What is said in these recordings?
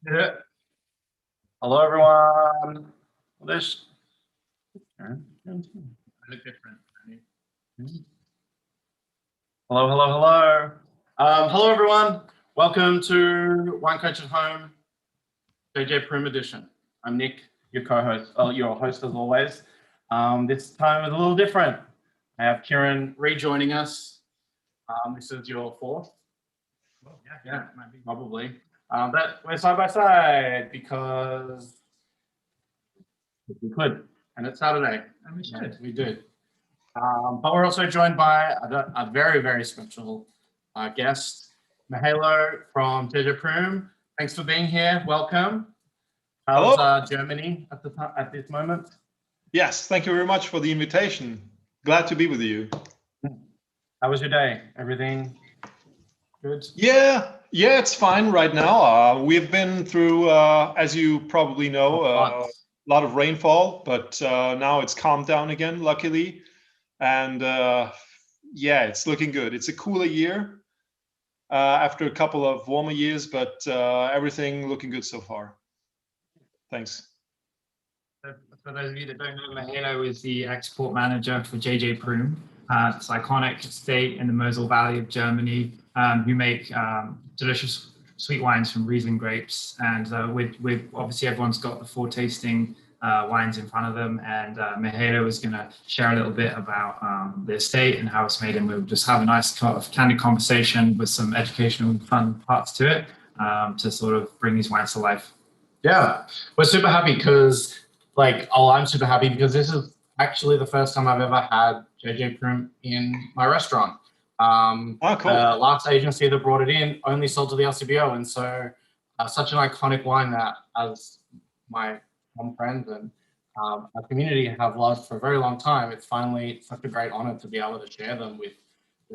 Yeah. Hello, everyone. This. I look different. Hello, hello, hello. Hello, everyone. Welcome to Wine Coach at Home, JJ Prum edition. I'm Nick, your co-host, your host as always. This time is a little different. I have Kieran rejoining us. This is your fourth. Well, yeah, probably. But we're side by side because we could, and it's Saturday, and we should. We do. But we're also joined by a very, very special guest, Mahalo from JJ Prum. Thanks for being here. Welcome. How's Germany at this moment? Yes, thank you very much for the invitation. Glad to be with you. How was your day? Everything good? Yeah, it's fine right now. We've been through, as you probably know, a lot of rainfall, but now it's calmed down again, luckily. And yeah, it's looking good. It's a cooler year after a couple of warmer years, but everything looking good so far. Thanks. For those of you that don't know, Mahalo is the export manager for JJ Prum. It's an iconic estate in the Mosel Valley of Germany, who make delicious sweet wines from Riesling grapes. And with obviously everyone's got the four-tasting wines in front of them, and Mahalo is going to share a little bit about the estate and how it's made, and we'll just have a nice candid conversation with some educational and fun parts to it to sort of bring these wines to life. Yeah, we're super happy because I'm super happy because this is actually the first time I've ever had JJ Prum in my restaurant. Cool. The last agency that brought it in only sold to the LCBO, and so such an iconic wine that, as my mom friends and our community have loved for a very long time, it's finally such a great honor to be able to share them with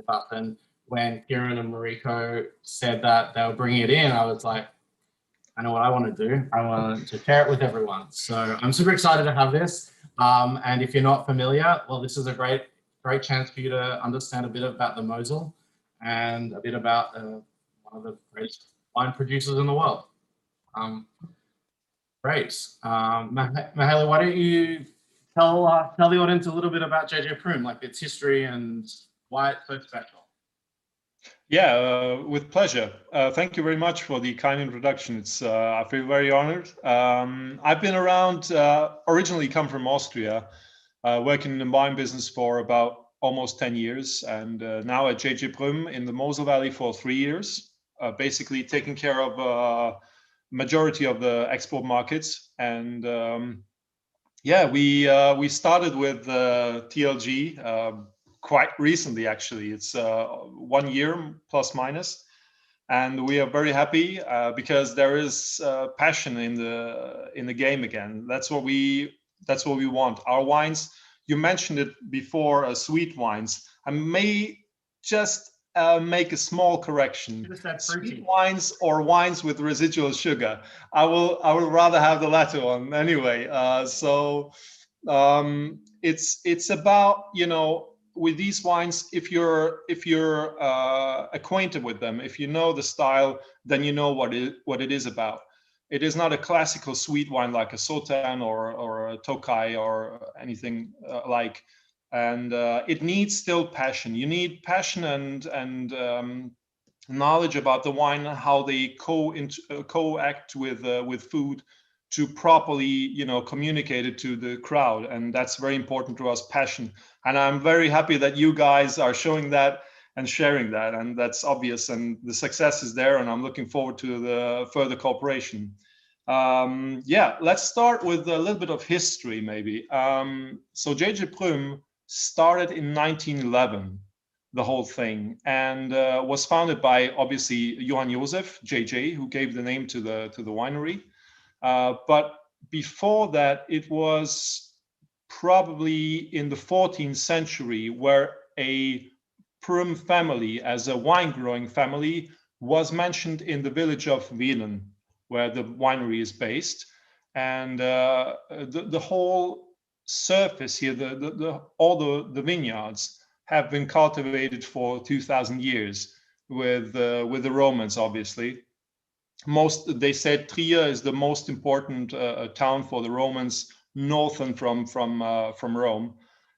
us. And when Kieran and Mariko said that they were bringing it in, I was like, I know what I want to do. I want to share it with everyone. So I'm super excited to have this. And if you're not familiar, well, this is a great chance for you to understand a bit about the Mosel and a bit about one of the greatest wine producers in the world. Great. Mahalo, why don't you tell the audience a little bit about JJ Prum, like its history and why it's so special? Yeah, with pleasure. Thank you very much for the kind introduction. I feel very honored. I've been around, originally come from Austria, working in the wine business for about almost 10 years, and now at JJ Prum in the Mosel Valley for 3 years, basically taking care of majority of the export markets. And yeah, we started with TLG quite recently, actually. It's 1 year plus minus, and we are very happy because there is passion in the game again. That's what we want. Our wines, you mentioned it before, sweet wines. I may just make a small correction. Sweet wines or wines with residual sugar. I will rather have the latter one anyway. So it's about, with these wines, if you're acquainted with them, if you know the style, then you know what it is about. It is not a classical sweet wine like a Sauternes or a Tokai or anything like. And it needs still passion. You need passion and knowledge about the wine, how they co-act with food to properly, communicate it to the crowd. And that's very important to us, passion. And I'm very happy that you guys are showing that and sharing that. And that's obvious. And the success is there. And I'm looking forward to the further cooperation. Yeah, let's start with a little bit of history, maybe. So JJ Prum started in 1911, the whole thing, and was founded by, obviously, Johann Josef, JJ, who gave the name to the winery. But before that, it was probably in the 14th century where a Prum family, as a wine growing family, was mentioned in the village of Wielen, where the winery is based. And the whole surface here, all the vineyards have been cultivated for 2,000 years with the Romans, obviously. They said Trier is the most important town for the Romans, northern from Rome,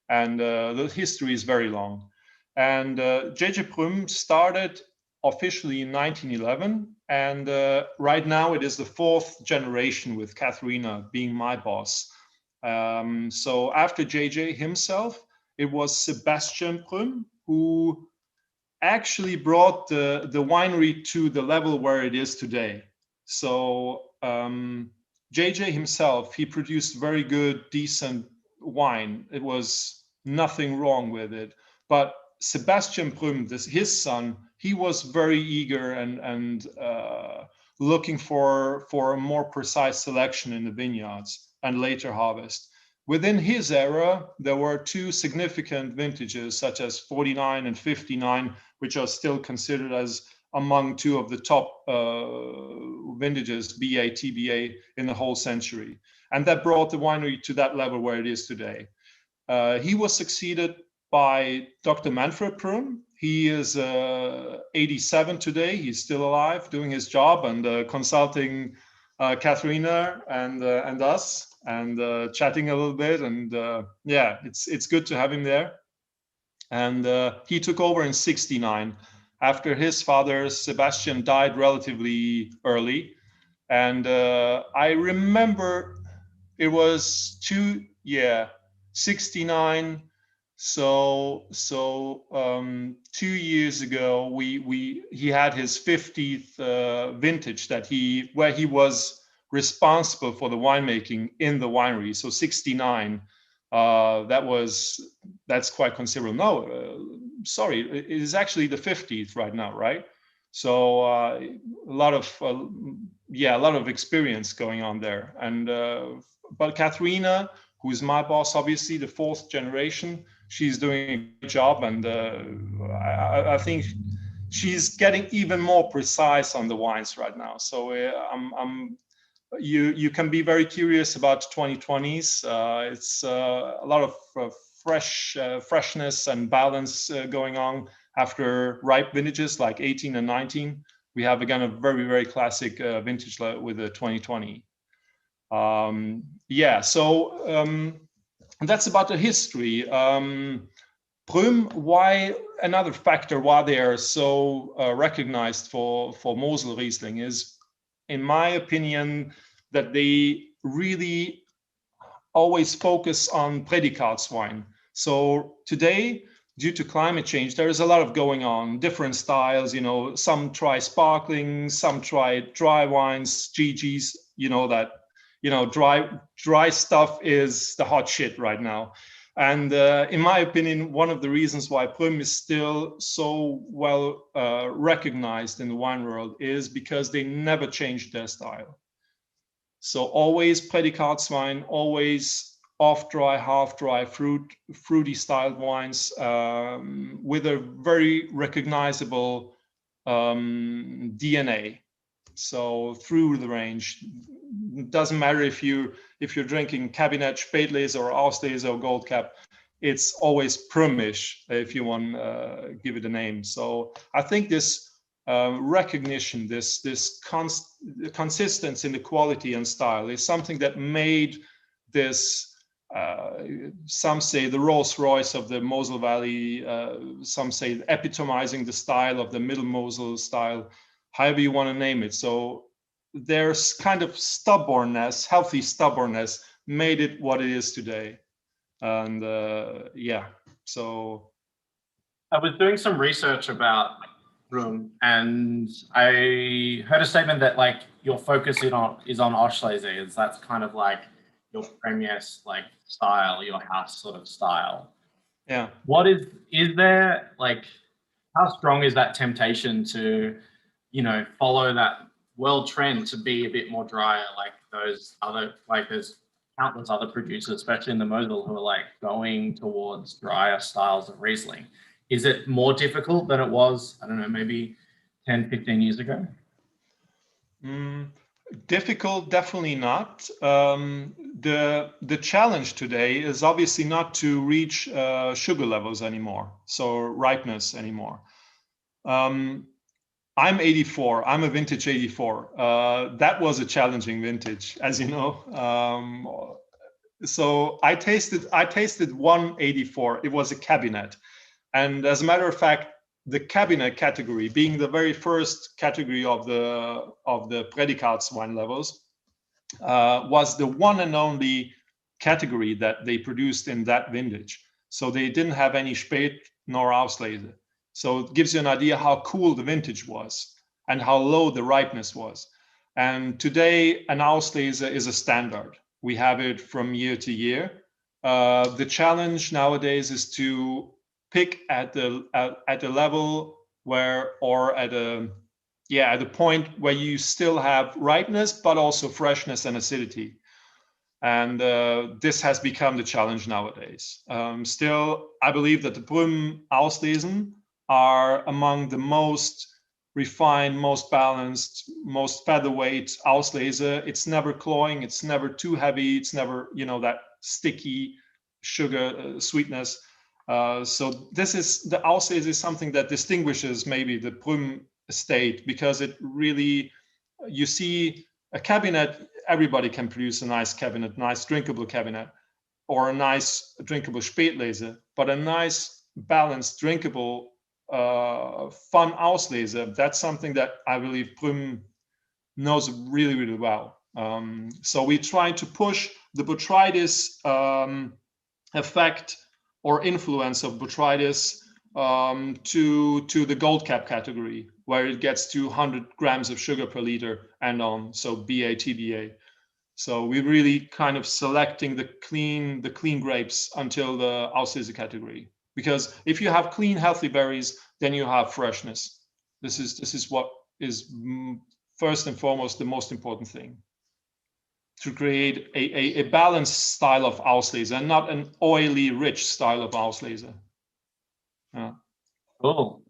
and the history is very long. And J.J. Prum started officially in 1911, and right now it is the 4th generation with Katharina being my boss. So after JJ himself, it was Sebastian Prum who actually brought the winery to the level where it is today. So JJ himself, he produced very good, decent wine. It was nothing wrong with it. But Sebastian Prum, his son, he was very eager and looking for a more precise selection in the vineyards and later harvest. Within his era, there were 2 significant vintages, such as 49 and 59, which are still considered as among 2 of the top vintages, BA, TBA, in the whole century. And that brought the winery to that level where it is today. He was succeeded by Dr. Manfred Prum. He is 87 today. He's still alive, doing his job and consulting Katharina and us, and chatting a little bit, and yeah, it's good to have him there. And he took over in 69 after his father Sebastian died relatively early. And I remember it was 69. So 2 years ago, he had his 50th vintage where he was responsible for the winemaking in the winery. So 69, that's quite considerable. No, sorry, it is actually the 50th right now, right? So a lot of experience going on there. And but Katharina, who is my boss, obviously the 4th generation, she's doing a good job, and I think she's getting even more precise on the wines right now. So you can be very curious about 2020s. It's a lot of freshness and balance going on after ripe vintages like 18 and 19. We have again a very, very classic vintage with the 2020. That's about the history. Prum, why another factor why they are so recognized for Mosel Riesling is, in my opinion, that they really always focus on Prädikats wine. So today, due to climate change, there is a lot of going on, different styles, some try sparkling, some try dry wines, GGs, dry stuff is the hot shit right now. And in my opinion, one of the reasons why Prum is still so well recognized in the wine world is because they never changed their style. So always Prädikats wine, always off-dry, half-dry, fruity styled wines with a very recognizable DNA. So through the range, it doesn't matter if you're drinking Cabinet, Spätlese, or Auslese or Gold Cap, it's always Prumish if you want to give it a name. So I think this recognition, this consistency in the quality and style is something that made this, some say the Rolls Royce of the Mosel Valley, some say epitomizing the style of the Middle Mosel style, however you want to name it. So there's kind of stubbornness, healthy stubbornness, made it what it is today. And so I was doing some research about Prum, and I heard a statement that like your focus is on Auslese. That's kind of like your premier like style, your house sort of style. Yeah. What is there, like, how strong is that temptation to, follow that world trend to be a bit more drier, like those other, like there's countless other producers, especially in the Mosel, who are like going towards drier styles of Riesling. Is it more difficult than it was, I don't know, maybe 10, 15 years ago? Difficult, definitely not. The challenge today is obviously not to reach sugar levels anymore, so ripeness anymore. I'm 84. I'm a vintage 84. That was a challenging vintage, as you know. So I tasted one 84. It was a cabinet, and as a matter of fact, the cabinet category, being the very first category of the Predikats wine levels, was the one and only category that they produced in that vintage. So they didn't have any Spät nor Auslese. So it gives you an idea how cool the vintage was and how low the ripeness was. And today, an Auslese is a standard. We have it from year to year. The challenge nowadays is to pick at the level where, or at a point where you still have ripeness, but also freshness and acidity. And this has become the challenge nowadays. Still, I believe that the Prum Auslesen are among the most refined, most balanced, most featherweight Auslese. It's never cloying, it's never too heavy, it's never, that sticky sugar sweetness. So this is, the Auslese is something that distinguishes maybe the Prum estate, because it really, you see a cabinet, everybody can produce a nice cabinet, nice drinkable cabinet, or a nice drinkable Spätlese, but a nice balanced drinkable fun Auslese, that's something that I believe Prum knows really, really well. So we try to push the botrytis effect or influence of botrytis to the gold cap category, where it gets to 100 grams of sugar per liter and on, so BA, TBA. So we're really kind of selecting the clean grapes until the Auslese category. Because if you have clean, healthy berries, then you have freshness. This is what is first and foremost the most important thing, to create a balanced style of Auslese and not an oily, rich style of Auslese. Yeah. Cool.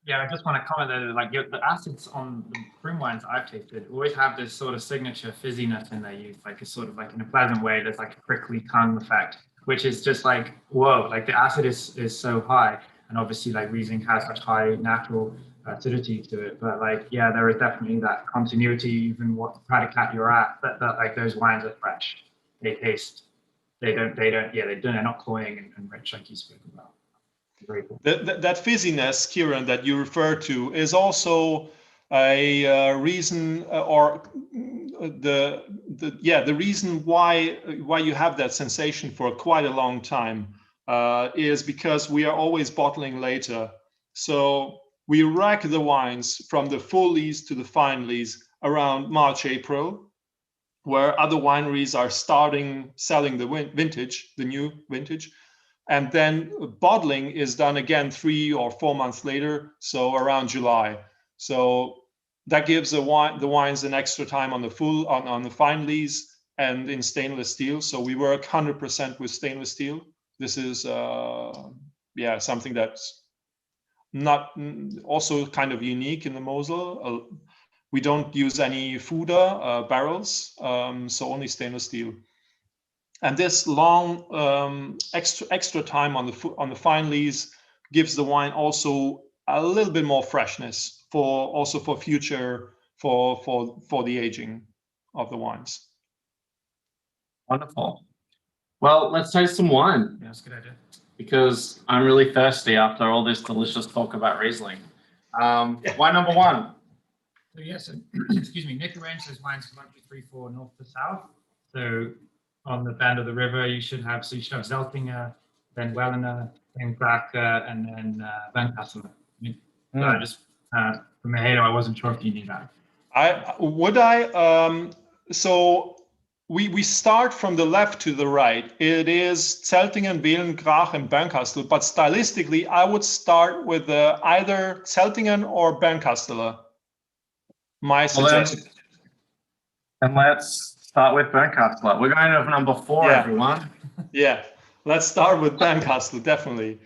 Yeah, I just want to comment that like the acids on the Prum wines I've tasted always have this sort of signature fizziness in their use, like it's sort of like in a pleasant way. There's like a prickly tongue effect, which is just like, whoa, like the acid is so high, and obviously like Riesling has such high natural acidity to it. But like, yeah, there is definitely that continuity, even what predicat you're at, that like those wines are fresh. They taste, they're not cloying and rich like you spoke about. Very cool. That fizziness, Kieran, that you refer to is also a reason, or the reason why you have that sensation for quite a long time is because we are always bottling later. So we rack the wines from the full lees to the fine lees around March, April, where other wineries are selling the vintage, the new vintage. And then bottling is done again 3 or 4 months later, so around July. So that gives the wines an extra time on the fine lees and in stainless steel. So we work 100% with stainless steel. This is something that's not also kind of unique in the Mosel. We don't use any Fuder barrels, so only stainless steel. And this long extra time on the fine lees gives the wine also a little bit more freshness for future for the aging of the wines. Wonderful. Well, let's taste some wine. Yeah, that's a good idea. Because I'm really thirsty after all this delicious talk about Riesling. Wine number one. So yes, excuse me, Nick arranged those wines from 1, 2, 3, 4 north to south. So on the bend of the river, you should have Zeltinger, then Wellener, then Gracker, and then Bernkasseler. So I just from Mahalo, I wasn't sure if you knew that. So we start from the left to the right. It is Zeltingen, Wählen, Grach, and Bernkastel. But stylistically, I would start with either Zeltingen or Bernkastel. My suggestion. And let's start with Bernkastel. We're going to number 4, everyone. Yeah, let's start with Bernkastel, definitely.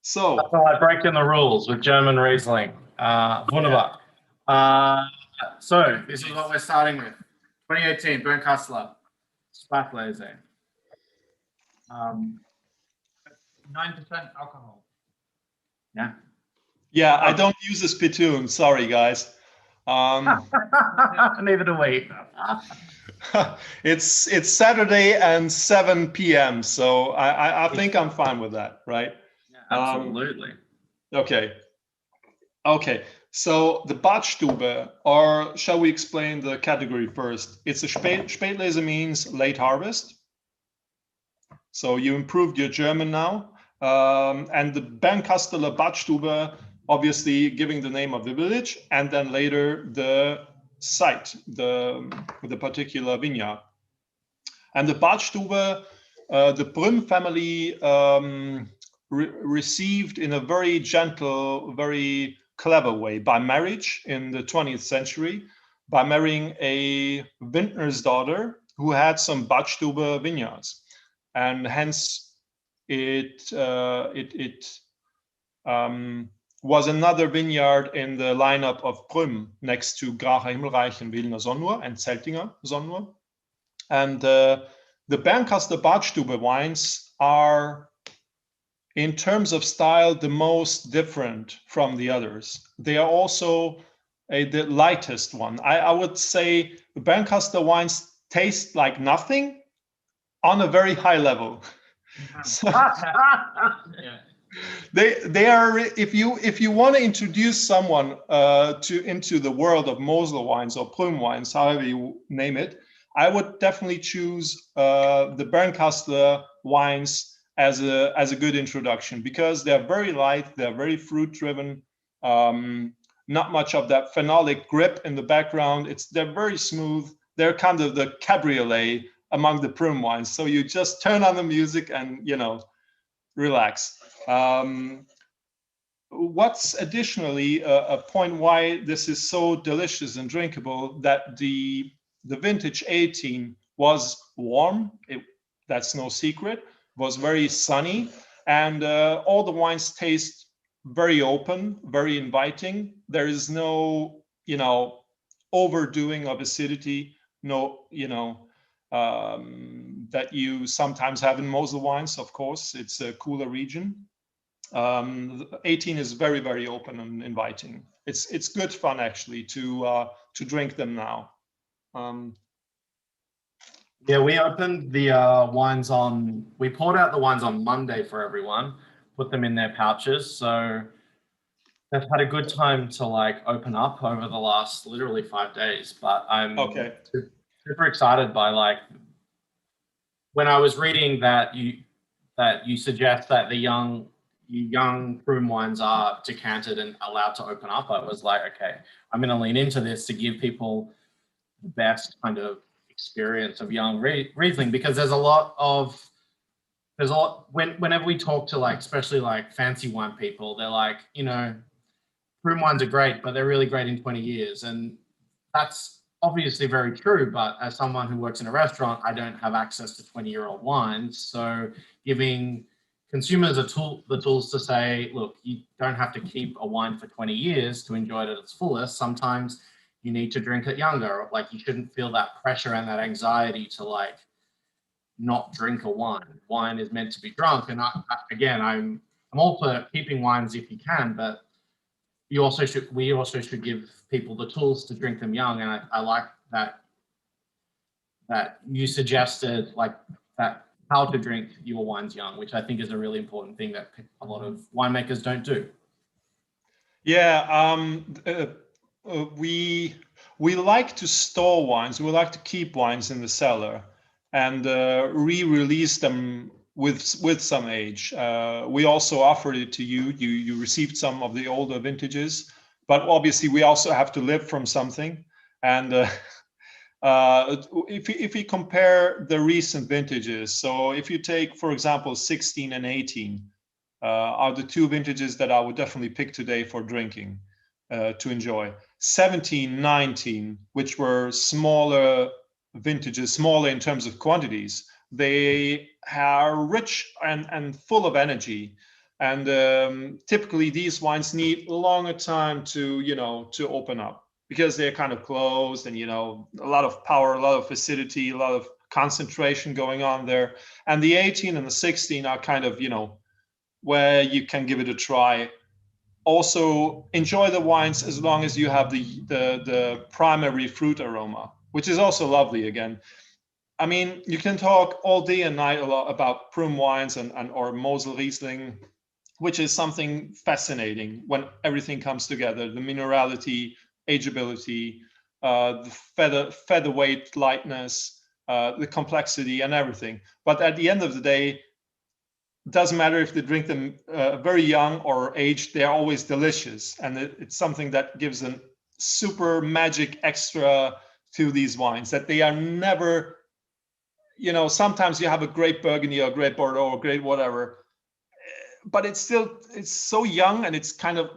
So that's how I break in the rules with German Riesling. Wunderbar. So this is what we're starting with. 2018 Bernkastel Spätlese. 9% alcohol. Yeah. Yeah, I don't use a spittoon. Sorry, guys. Neither do we. It's Saturday and 7 p.m. So I think I'm fine with that, right? Yeah, absolutely. Okay. Okay. So the Badstube, or shall we explain the category first? It's a Spätlese means late harvest. So you improved your German now. And the Bernkasteler Badstube, obviously giving the name of the village, and then later the site, the particular vineyard. And the Badstube, the Prum family received in a very gentle, very clever way by marriage in the 20th century, by marrying a vintner's daughter who had some Badstube vineyards. And hence it was another vineyard in the lineup of Prum next to Gracher Himmelreich and Wilner Sonnur and Zeltinger Sonnur. And the Bernkasteler Badstube wines are, in terms of style, the most different from the others. They are also the lightest one. I would say the Bernkasteler wines taste like nothing on a very high level. So, they are, if you want to introduce someone into the world of Mosel wines or Prum wines, however you name it, I would definitely choose the Bernkasteler wines as a good introduction, because they're very light, they're very fruit driven, not much of that phenolic grip in the background. They're very smooth. They're kind of the cabriolet among the Prum wines. So you just turn on the music and, relax. What's additionally a point why this is so delicious and drinkable, that the vintage 18 was warm. That's no secret. Was very sunny, and all the wines taste very open, very inviting. There is no, overdoing of acidity. No, that you sometimes have in Mosel wines. Of course, it's a cooler region. 18 is very, very open and inviting. It's good fun actually to drink them now. Yeah, we opened the we poured out the wines on Monday for everyone, put them in their pouches. So they've had a good time to open up over the last literally 5 days. But I'm super excited by when I was reading that you suggest that the young Prum wines are decanted and allowed to open up. I was like, okay, I'm going to lean into this to give people the best kind of experience of young Riesling, because whenever we talk to especially fancy wine people, they're like, Prum wines are great, but they're really great in 20 years. And that's obviously very true. But as someone who works in a restaurant, I don't have access to 20-year-old wines. So giving consumers the tools to say, look, you don't have to keep a wine for 20 years to enjoy it at its fullest. Sometimes you need to drink it younger. You shouldn't feel that pressure and that anxiety to not drink a wine. Wine is meant to be drunk. And I'm all for keeping wines if you can, but we also should give people the tools to drink them young. And I like that you suggested that how to drink your wines young, which I think is a really important thing that a lot of winemakers don't do. Yeah, we like to store wines. We like to keep wines in the cellar and re-release them with some age. We also offered it to you. You received some of the older vintages, but obviously we also have to live from something. And if we compare the recent vintages, so if you take, for example, 16 and 18, are the two vintages that I would definitely pick today for drinking, to enjoy. 17, 19, which were smaller vintages, smaller in terms of quantities, they are rich and full of energy. And typically these wines need a longer time to open up, because they're kind of closed and, a lot of power, a lot of acidity, a lot of concentration going on there. And the 18 and the 16 are kind of, where you can give it a try also enjoy the wines as long as you have the primary fruit aroma, which is also lovely again. I mean, you can talk all day and night a lot about Prum wines and or Mosel Riesling, which is something fascinating when everything comes together: the minerality, ageability, the featherweight lightness, the complexity, and everything. But at the end of the day, it doesn't matter if they drink them very young or aged; they're always delicious, and it's something that gives a super magic extra to these wines, that they are never, you know, sometimes you have a great Burgundy or a great Bordeaux or a great whatever, but it's so young, and it's kind of,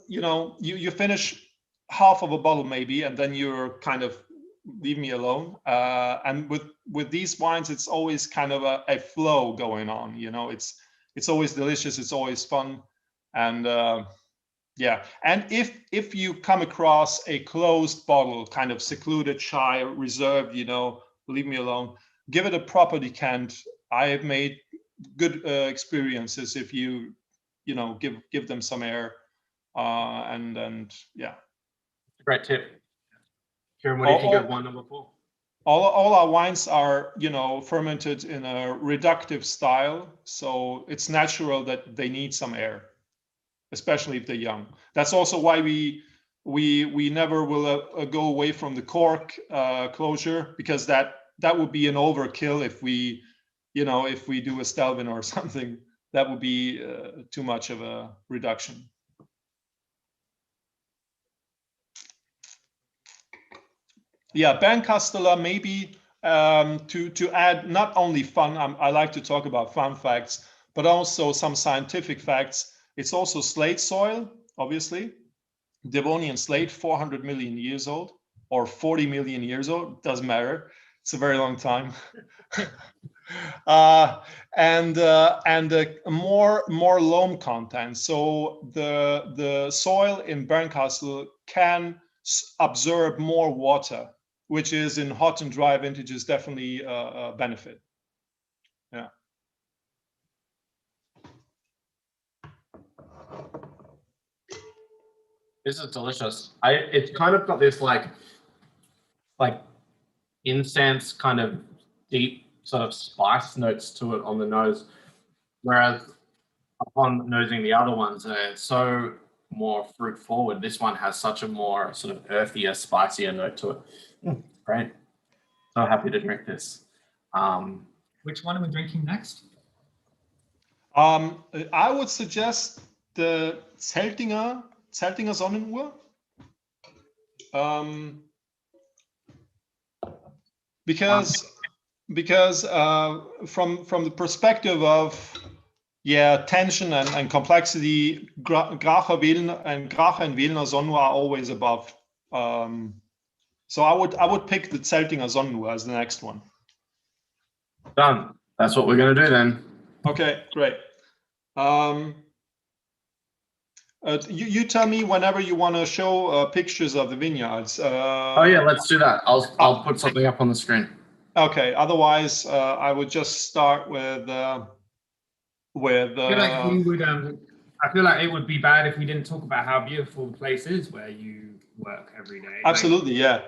you know, you finish half of a bottle maybe, and then you're kind of, leave me alone. And with these wines, it's always kind of a flow going on. You know, it's always delicious, it's always fun, and yeah. And if you come across a closed bottle, kind of secluded, shy, reserved, you know, leave me alone, give it a proper decant. I have made good experiences if you know, give them some air, and yeah. Great tip. Kieran, what do you think of wine number 4? All our wines are, you know, fermented in a reductive style, so it's natural that they need some air, especially if they're young. That's also why we never will go away from the cork closure, because that would be an overkill if we, you know, if we do a Stelvin or something. That would be too much of a reduction. Yeah, Bernkastler, maybe to add not only fun. I like to talk about fun facts, but also some scientific facts. It's also slate soil, obviously. Devonian slate, 400 million years old, or 40 million years old, doesn't matter. It's a very long time. And more loam content. So the soil in Bernkastel can absorb more water, which is in hot and dry vintages definitely a benefit. Yeah. This is delicious. It's kind of got this like incense kind of deep sort of spice notes to it on the nose, whereas upon nosing the other ones, they're so more fruit forward. This one has such a more sort of earthier, spicier note to it. Great. So happy to drink this. Which one are we drinking next? I would suggest the Zeltinger Sonnenuhr. Because from the perspective of, yeah, tension and complexity, Grache and Wilner Sonnenuhr are always above. So I would pick the Zeltinger Sonnenuhr as the next one. Done. That's what we're going to do then. Okay, great. You tell me whenever you want to show pictures of the vineyards. Oh yeah, let's do that. I'll put something up on the screen. Okay. Otherwise, I would just start with. I feel like we would. I feel like it would be bad if we didn't talk about how beautiful the place is where you work every day. Absolutely, yeah.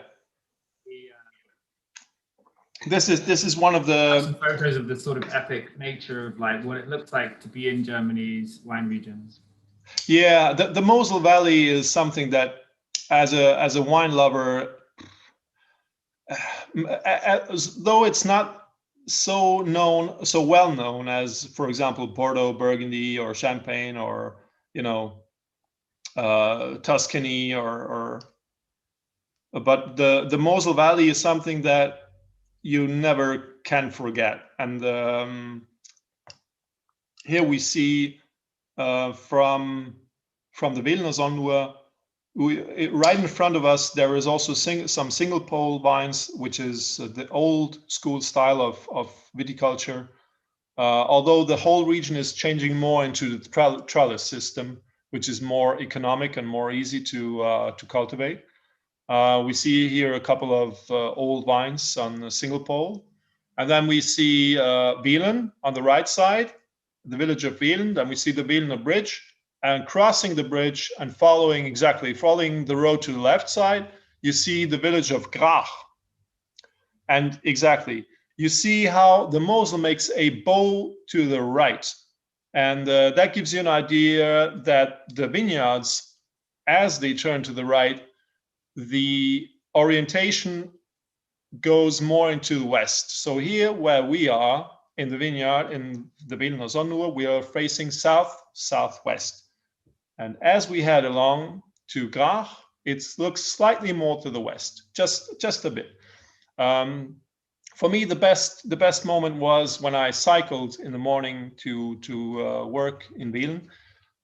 This is one of the some photos of the sort of epic nature of like what it looks like to be in Germany's wine regions. Yeah, the Mosel Valley is something that, as a wine lover, though it's not so well known as, for example, Bordeaux, Burgundy, or Champagne, or, you know, Tuscany, but the Mosel Valley is something that you never can forget. And here we see from the Wilner Sonnenuhr, right in front of us, there is also some single pole vines, which is the old school style of viticulture. Although the whole region is changing more into the trellis system, which is more economic and more easy to cultivate. We see here a couple of old vines on a single pole. And then we see Wielen on the right side, the village of Wielen. Then we see the Wielener Bridge. and crossing the bridge and following the road to the left side, you see the village of Grach. And you see how the Mosel makes a bow to the right. And that gives you an idea that the vineyards, as they turn to the right, the orientation goes more into the west. So here where we are in the vineyard, in the Wiener Sonnenruhr, we are facing south-southwest. And as we head along to Grach, it looks slightly more to the west, just a bit. For me, the best moment was when I cycled in the morning to work in Wielen,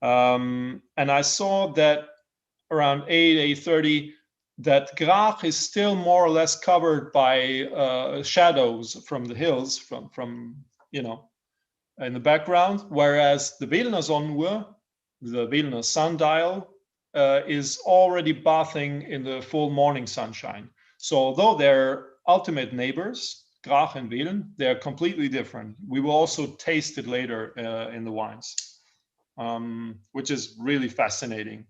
and I saw that around 8:30, that Grach is still more or less covered by shadows from the hills, from in the background, whereas the Wiener Sonnenruhr, the Wiener sundial, is already bathing in the full morning sunshine. So although they're ultimate neighbors, Grach and Wielen, they're completely different. We will also taste it later in the wines, which is really fascinating.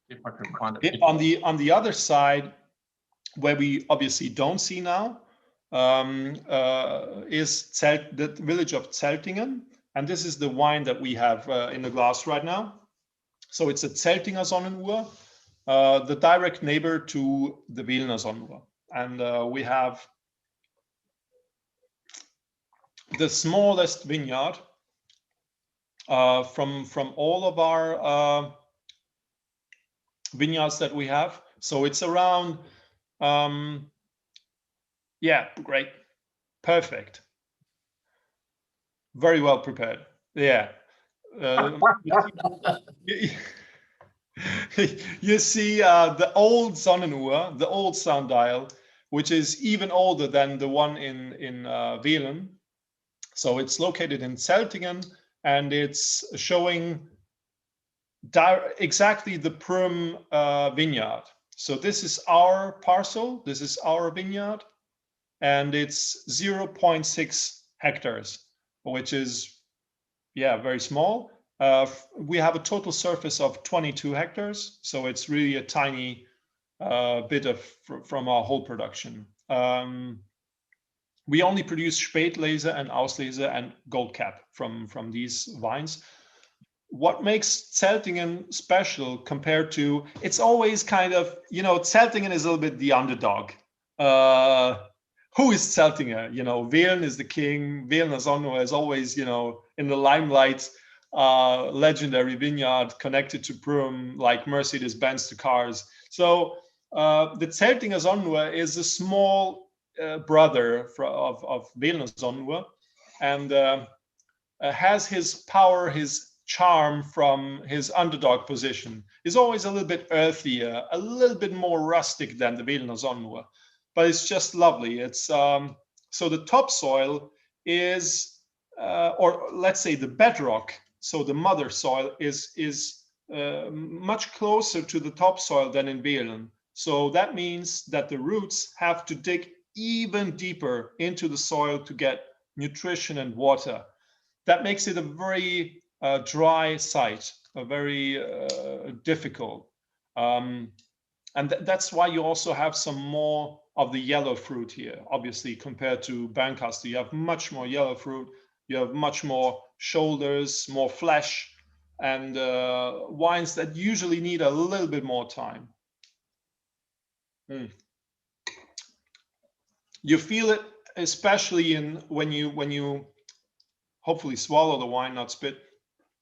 If I can find it. On the other side, where we obviously don't see now, is the village of Zeltingen, and this is the wine that we have in the glass right now. So it's a Zeltinger Sonnenruhr, the direct neighbor to the Wiener Sonnenruhr. And we have the smallest vineyard from all of our vineyards that we have. So it's around, yeah, great, perfect, very well prepared. Yeah. You see the old Sonnenruhr, the old sundial, which is even older than the one in Wielen. So it's located in Zeltingen, and it's showing exactly the Prum vineyard. So this is our parcel, this is our vineyard, and it's 0.6 hectares, which is, yeah, very small. We have a total surface of 22 hectares, so it's really a tiny bit from our whole production. We only produce Spätlese and Auslese and Gold Cap from these vines. What makes Zeltingen special compared to, it's always kind of, Zeltingen is a little bit the underdog. Who is Zeltingen? Wielen is the king. Wiener Sonnenruhr is always, in the limelight. Legendary vineyard connected to Prum, like Mercedes-Benz to cars. So the Zeltinger Sonnenruhr is a small brother of Wiener Sonnenruhr, and has his power, his charm from his underdog position. Is always a little bit earthier, a little bit more rustic than the Wiener Sonnenruhr, but it's just lovely. It's so the topsoil is, or let's say the bedrock. So the mother soil is much closer to the topsoil than in Wielen. So that means that the roots have to dig even deeper into the soil to get nutrition and water. That makes it a very dry site, a very difficult. And that's why you also have some more of the yellow fruit here. Obviously, compared to Bernkastel, you have much more yellow fruit. You have much more shoulders, more flesh, and wines that usually need a little bit more time. You feel it, especially when you hopefully swallow the wine, not spit.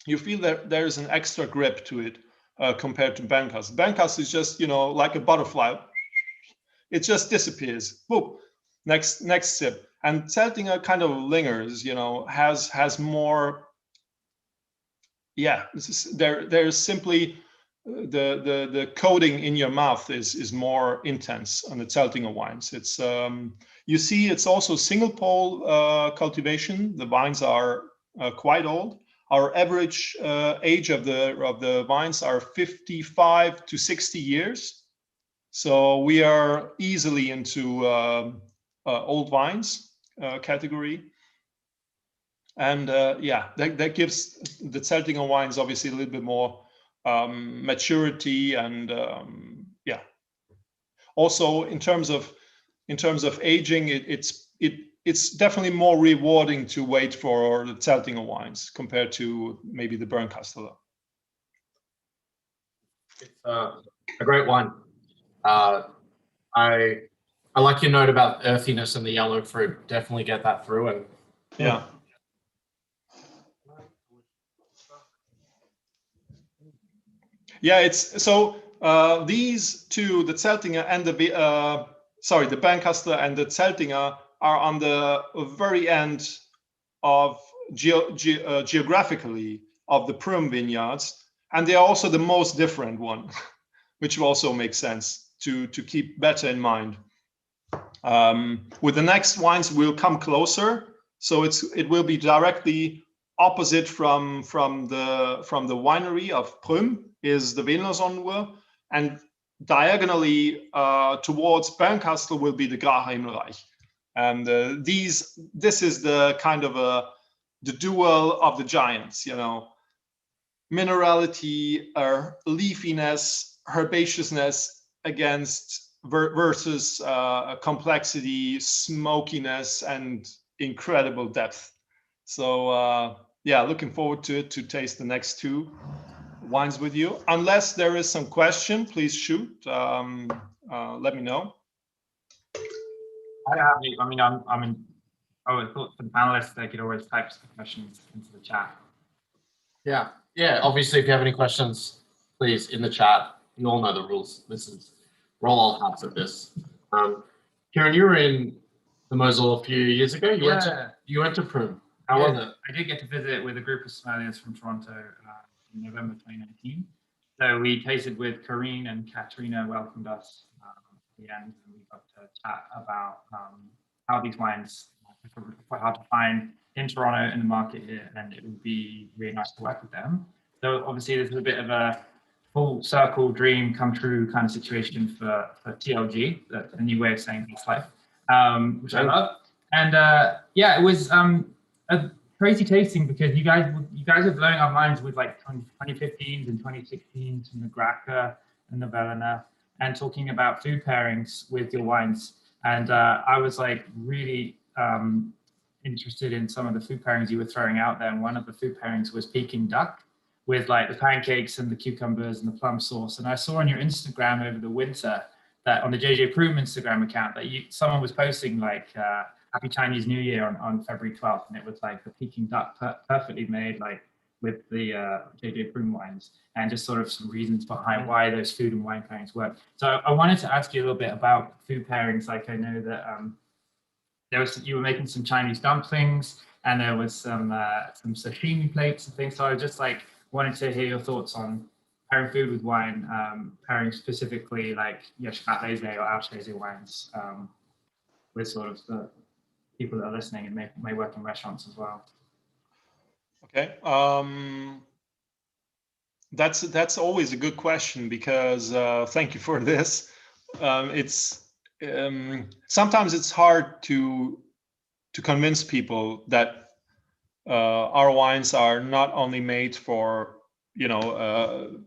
You feel that there's an extra grip to it compared to Bernkastel. Bernkastel is just, like a butterfly. It just disappears. Boop. Next sip. And Zeltinger kind of lingers, has more. Yeah, there's simply the coating in your mouth is more intense on the Zeltinger wines. It's you see, it's also single pole cultivation. The vines are quite old. Our average age of the vines are 55 to 60 years. So we are easily into old vines category. And yeah, that gives the Zeltinger wines obviously a little bit more maturity, and yeah. Also, in terms of aging, it's definitely more rewarding to wait for the Zeltinger wines compared to maybe the Bernkastel. It's a great wine. I like your note about earthiness and the yellow fruit. Definitely get that through. And yeah. Yeah, it's so these two, the Zeltinger and the Bernkastel and the Zeltinger, are on the very end of geographically of the Prum vineyards, and they are also the most different one, which also makes sense to keep better in mind. With the next wines, we'll come closer, so it will be directly opposite from the winery of Prum is the Venloson, and diagonally towards Bernkastel will be the Grache Himmelreich. And this is the kind of the duel of the giants, you know, minerality, leafiness, herbaceousness versus complexity, smokiness, and incredible depth. So yeah, looking forward to taste the next two wines with you. Unless there is some question, please shoot. Let me know. I mean, I thought for the panelists they could always type some questions into the chat. yeah, obviously, if you have any questions, please in the chat. You all know the rules. We're all halves of this. Kieran, you were in the Mosel a few years ago. You went to Prum. How was it? I did get to visit with a group of sommeliers from Toronto in November 2019. So we tasted with Karine, and Katrina welcomed us at the end, and we got to chat about how these wines are hard to find in Toronto in the market here, and it would be really nice to work with them. So obviously this is a bit of a full circle dream come true kind of situation for TLG, that's a new way of saying this life, which I love. And yeah, it was a crazy tasting because you guys are blowing our minds with like 2015s and 2016s and the Graca and the Velena, and talking about food pairings with your wines. And I was like really interested in some of the food pairings you were throwing out there. And one of the food pairings was Peking duck with like the pancakes and the cucumbers and the plum sauce. And I saw on your Instagram over the winter that on the JJ Prum Instagram account that someone was posting like Happy Chinese New Year on February 12th. And it was like the Peking duck perfectly made, like with the JJ Prum wines, and just sort of some reasons behind why those food and wine pairings work. So I wanted to ask you a little bit about food pairings. Like I know that you were making some Chinese dumplings, and there was some sashimi plates and things. So I just like wanted to hear your thoughts on pairing food with wine, pairing specifically like Schwarzlese or Altlese wines with sort of the people that are listening and may work in restaurants as well. Okay, that's always a good question, because thank you for this. It's sometimes it's hard to convince people that our wines are not only made for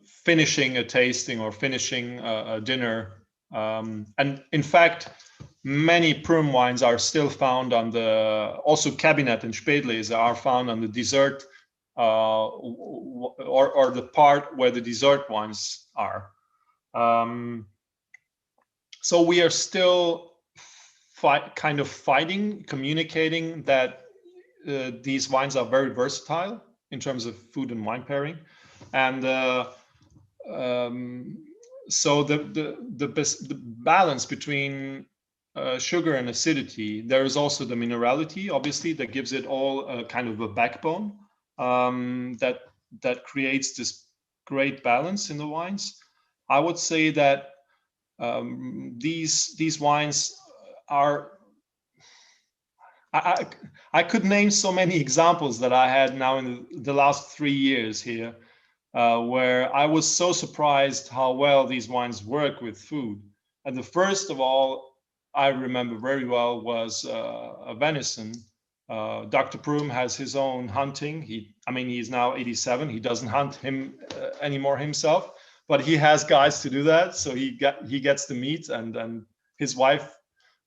finishing a tasting or finishing a dinner, and in fact many Prum wines are still found on also Cabinet and Spätlese are found on the dessert or the part where the dessert wines are. So we are still communicating that these wines are very versatile in terms of food and wine pairing, and so the balance between sugar and acidity. There is also the minerality, obviously, that gives it all a kind of a backbone that creates this great balance in the wines. I would say that these wines are. I could name so many examples that I had now in the last 3 years here, where I was so surprised how well these wines work with food. And the first of all I remember very well was a venison Dr. Prum has his own hunting. He's now 87. He doesn't hunt anymore himself, but he has guys to do that. So he gets the meat, and his wife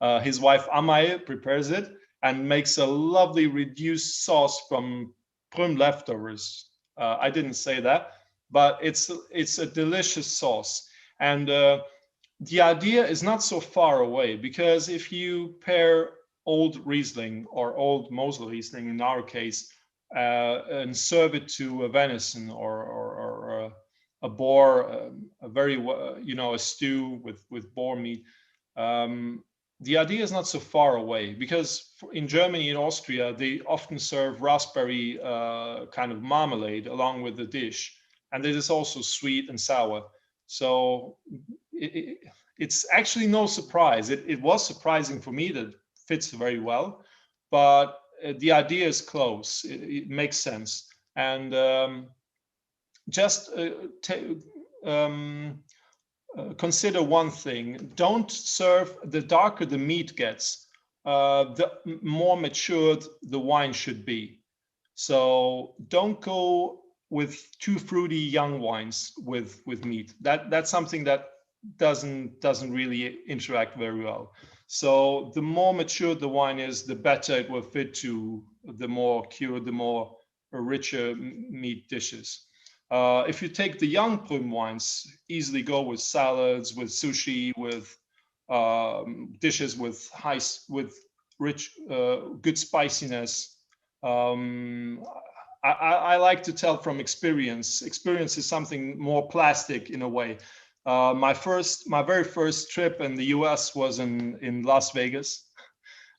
Amaye prepares it and makes a lovely reduced sauce from Prum leftovers. I didn't say that, but it's a delicious sauce. And the idea is not so far away, because if you pair old Riesling or old Mosel Riesling in our case, and serve it to a venison or a boar, a very a stew with boar meat. The idea is not so far away, because in Germany and Austria they often serve raspberry kind of marmalade along with the dish, and it is also sweet and sour. So it's actually no surprise. It was surprising for me that fits very well, but the idea is close. It makes sense. And consider one thing: don't serve, the darker the meat gets, the more matured the wine should be. So don't go with too fruity young wines with meat. That's something that doesn't really interact very well. So the more mature the wine is, the better it will fit to the more cured, the more richer meat dishes. If you take the young Prum wines, easily go with salads, with sushi, with dishes with rich, good spiciness. I like to tell from experience. Experience is something more plastic in a way. My very first trip in the US was in Las Vegas,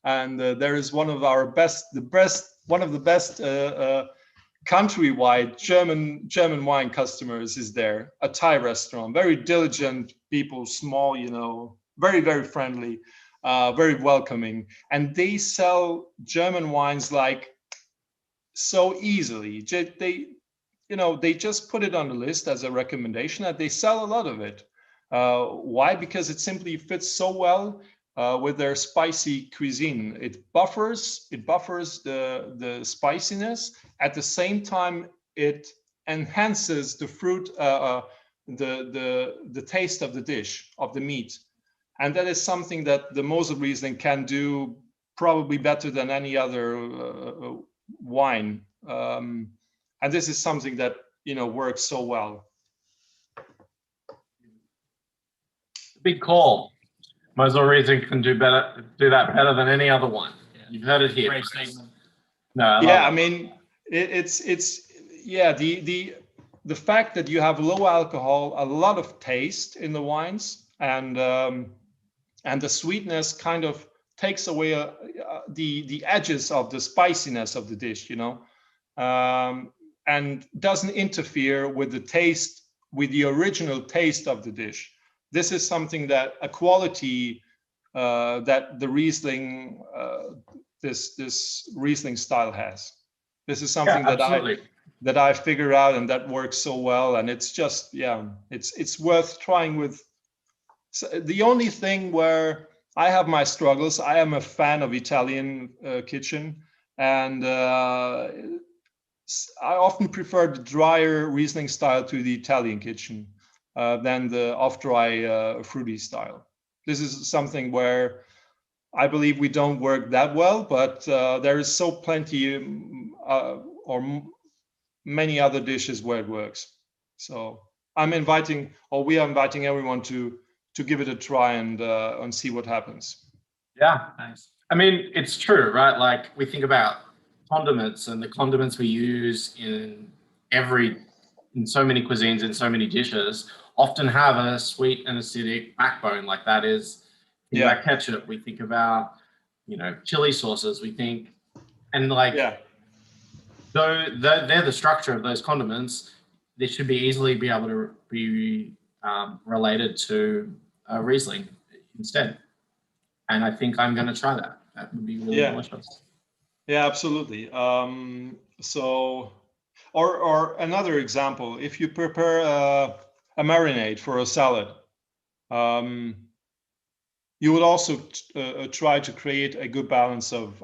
and there is one of the best countrywide German wine customers is there. A Thai restaurant, very diligent people, small, very, very friendly, very welcoming, and they sell German wines like so easily. They just put it on the list as a recommendation, and they sell a lot of it. Why? Because it simply fits so well with their spicy cuisine. It buffers the spiciness. At the same time, it enhances the fruit, the taste of the dish, of the meat. And that is something that the Mosel Riesling can do probably better than any other wine. And this is something that works so well. Big call. Mosel Riesling can do that better than any other one. Yeah. You've heard it here. Great statement. No, I mean, the fact that you have low alcohol, a lot of taste in the wines, and the sweetness kind of takes away the edges of the spiciness of the dish, and doesn't interfere with the taste, with the original taste of the dish. This is something that a quality that the Riesling, this Riesling style has. This is something that I figured out, and that works so well. And it's just, it's worth trying with. So the only thing where I have my struggles, I am a fan of Italian kitchen, and I often prefer the drier Riesling style to the Italian kitchen than the off-dry fruity style. This is something where I believe we don't work that well, but there is so plenty or many other dishes where it works. So we are inviting everyone to give it a try and see what happens. Yeah, nice. I mean, it's true, right? Like, we think about condiments, and the condiments we use in so many cuisines, in so many dishes, often have a sweet and acidic backbone. Like, that is, think about ketchup, we think about, chili sauces, we think, and though they're the structure of those condiments, they should easily be able to be related to a Riesling instead. And I think I'm going to try that. That would be really delicious. Yeah, absolutely. So, or another example, if you prepare a marinade for a salad, You would also try to create a good balance of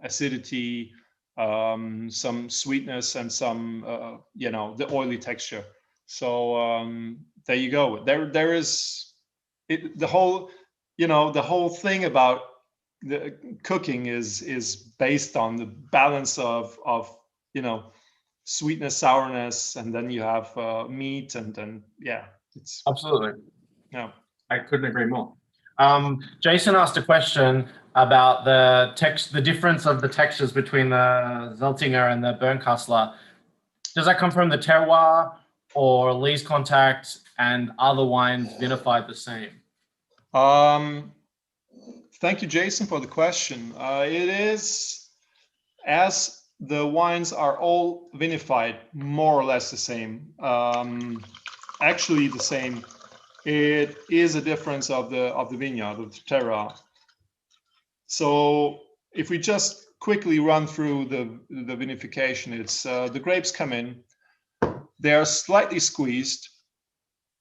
acidity, some sweetness, and some the oily texture. So there you go. There is the whole the whole thing about the cooking is based on the balance of sweetness, sourness, and then you have meat, and then it's Absolutely. yeah. I couldn't agree more. Jason asked a question about the difference of the textures between the Zeltinger and the Bernkastler. Does that come from the terroir or lees contact, and are the wines vinified the same? Thank you, Jason, for the question. It is, as the wines are all vinified, more or less the same. Actually, the same. It is a difference of the vineyard, of the terroir. So if we just quickly run through the vinification, it's the grapes come in. They are slightly squeezed.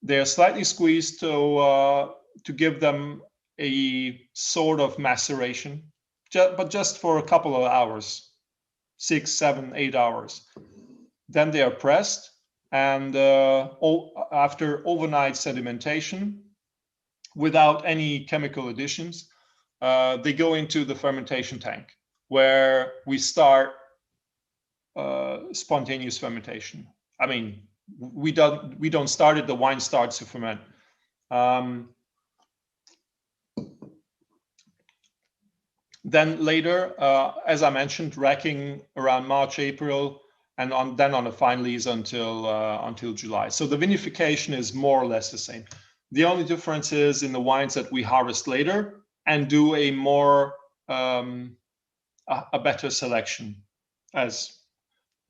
They are slightly squeezed to give them a sort of maceration, but just for a couple of hours, 6, 7, 8 hours. Then they are pressed, and after overnight sedimentation, without any chemical additions, they go into the fermentation tank, where we start spontaneous fermentation. I mean, we don't start it; the wine starts to ferment. Then later, as I mentioned, racking around March, April, and then on a fine lees until July. So the vinification is more or less the same. The only difference is in the wines that we harvest later and do a more a better selection, as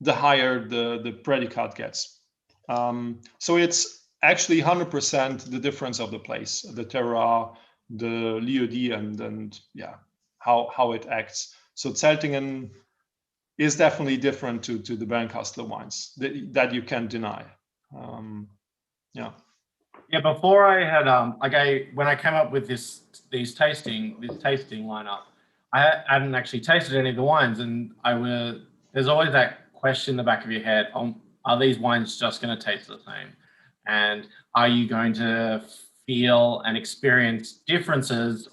the higher the predicate gets. So it's actually 100% the difference of the place, the terroir, the lieu-dit, and how it acts. So Zeltingen is definitely different to the Bernkastler wines that you can't deny. Yeah, before I had when I came up with this tasting lineup, I hadn't actually tasted any of the wines, and there's always that question in the back of your head: are these wines just going to taste the same? And are you going to feel and experience differences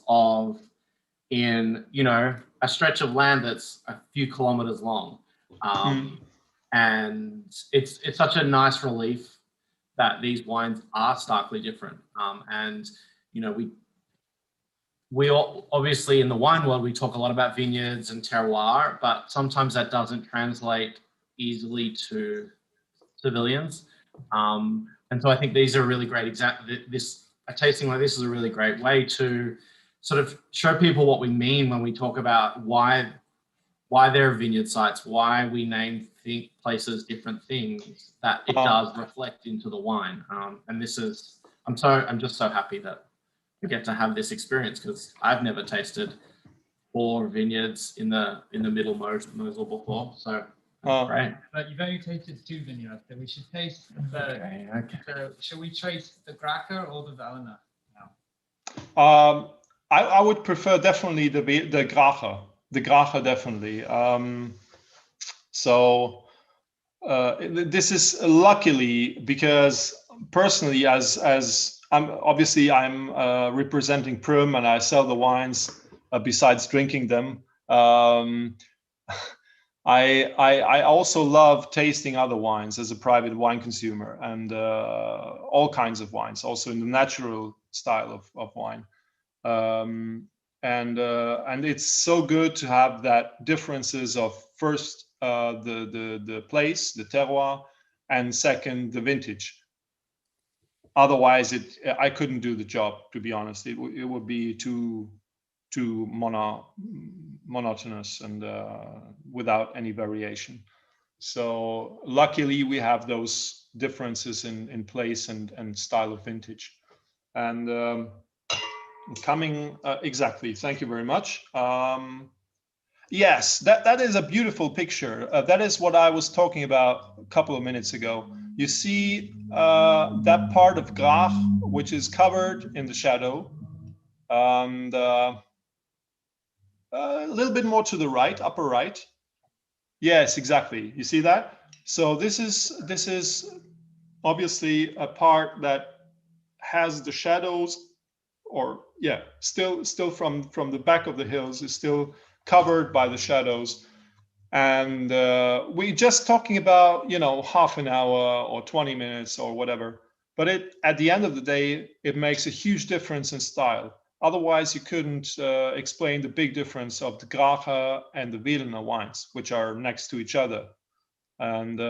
in a stretch of land that's a few kilometers long? And it's such a nice relief that these wines are starkly different. And we all, obviously in the wine world, we talk a lot about vineyards and terroir, but sometimes that doesn't translate easily to civilians. And so I think these are really great a tasting like this is a really great way to sort of show people what we mean when we talk about why there are vineyard sites, why we name places different things, that it does reflect into the wine. And I'm just so happy that we get to have this experience, because I've never tasted 4 vineyards in the middle Mosel before. So great. But you've only tasted 2 vineyards, so we should taste the. Okay. So shall we taste the Gracher or the Veltliner now? I would prefer definitely the Gracher. The Gracher, definitely. So this is luckily, because personally, as I'm representing Prum, and I sell the wines besides drinking them. I also love tasting other wines as a private wine consumer, and all kinds of wines, also in the natural style of wine. And it's so good to have that differences of first the place, the terroir, and second the vintage. Otherwise, I couldn't do the job, to be honest. It would be too monotonous and without any variation. So luckily, we have those differences in place and style of vintage. And exactly. Thank you very much. Yes, that is a beautiful picture. That is what I was talking about a couple of minutes ago. You see that part of Grach, which is covered in the shadow, and a little bit more to the right, upper right. Yes, exactly. You see that? So this is obviously a part that has the shadows, or yeah, still from the back of the hills is still covered by the shadows. And we just talking about, you know, half an hour or 20 minutes or whatever. But at the end of the day, it makes a huge difference in style. Otherwise, you couldn't explain the big difference of the Grache and the Wiener wines, which are next to each other. And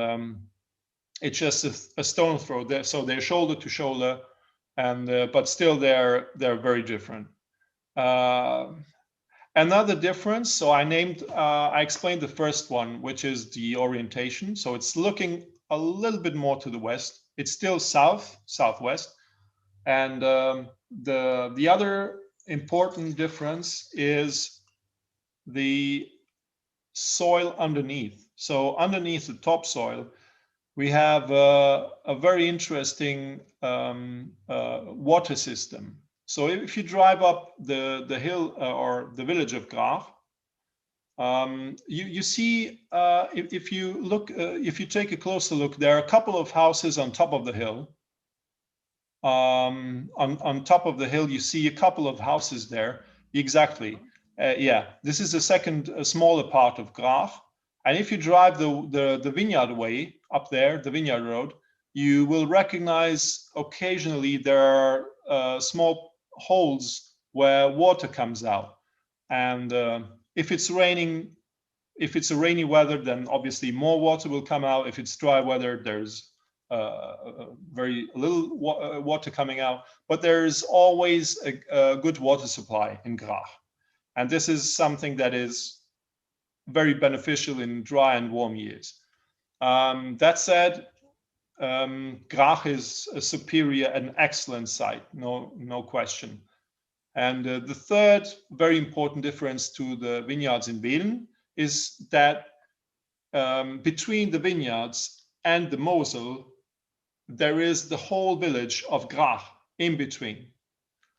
it's just a stone throw there. So they're shoulder to shoulder, and but still they're very different. Another difference, so I explained the first one, which is the orientation. So it's looking a little bit more to the west. It's still southwest. And the other important difference is the soil underneath. So underneath the topsoil, we have a very interesting water system. So if you drive up the hill or the village of Graach, you see, if you look, if you take a closer look, there are a couple of houses on top of the hill. On top of the hill, you see a couple of houses there. Exactly. Yeah, this is the second smaller part of Graach. And if you drive the vineyard way up there, the vineyard road, you will recognize occasionally there are small holes where water comes out. And if it's raining, if it's a rainy weather, then obviously more water will come out. If it's dry weather, there's very little water coming out. But there's always a good water supply in Graach. And this is something that is very beneficial in dry and warm years. That said, Graach is a superior and excellent site, no question. And the third very important difference to the vineyards in Welen is that between the vineyards and the Mosel, there is the whole village of Graach in between.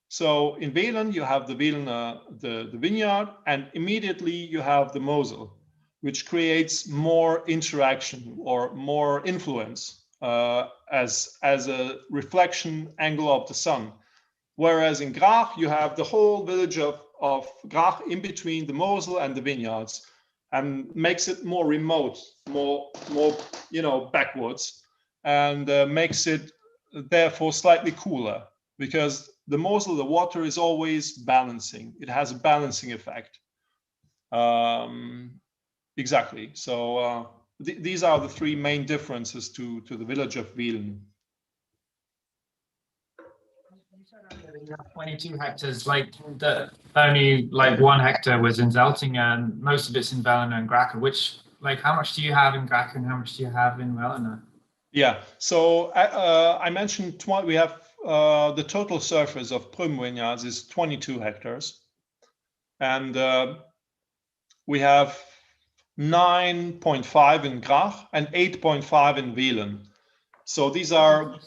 So in Welen, you have the vineyard, and immediately you have the Mosel, which creates more interaction or more influence as a reflection angle of the sun. Whereas in Graach, you have the whole village of Graach in between the Mosel and the vineyards, and makes it more remote, more backwards, and makes it therefore slightly cooler, because the Mosel, the water is always balancing. It has a balancing effect. Exactly. So these are the three main differences to the village of Welen. You said earlier you have 22 hectares, like only like 1 hectare was in Zeltingen, and most of it's in Welen and Grache. Which, like, how much do you have in Grache and how much do you have in Welen? Yeah, so I mentioned we have the total surface of Prum vineyards is 22 hectares, and we have 9.5 in Graach and 8.5 in Welen. So these are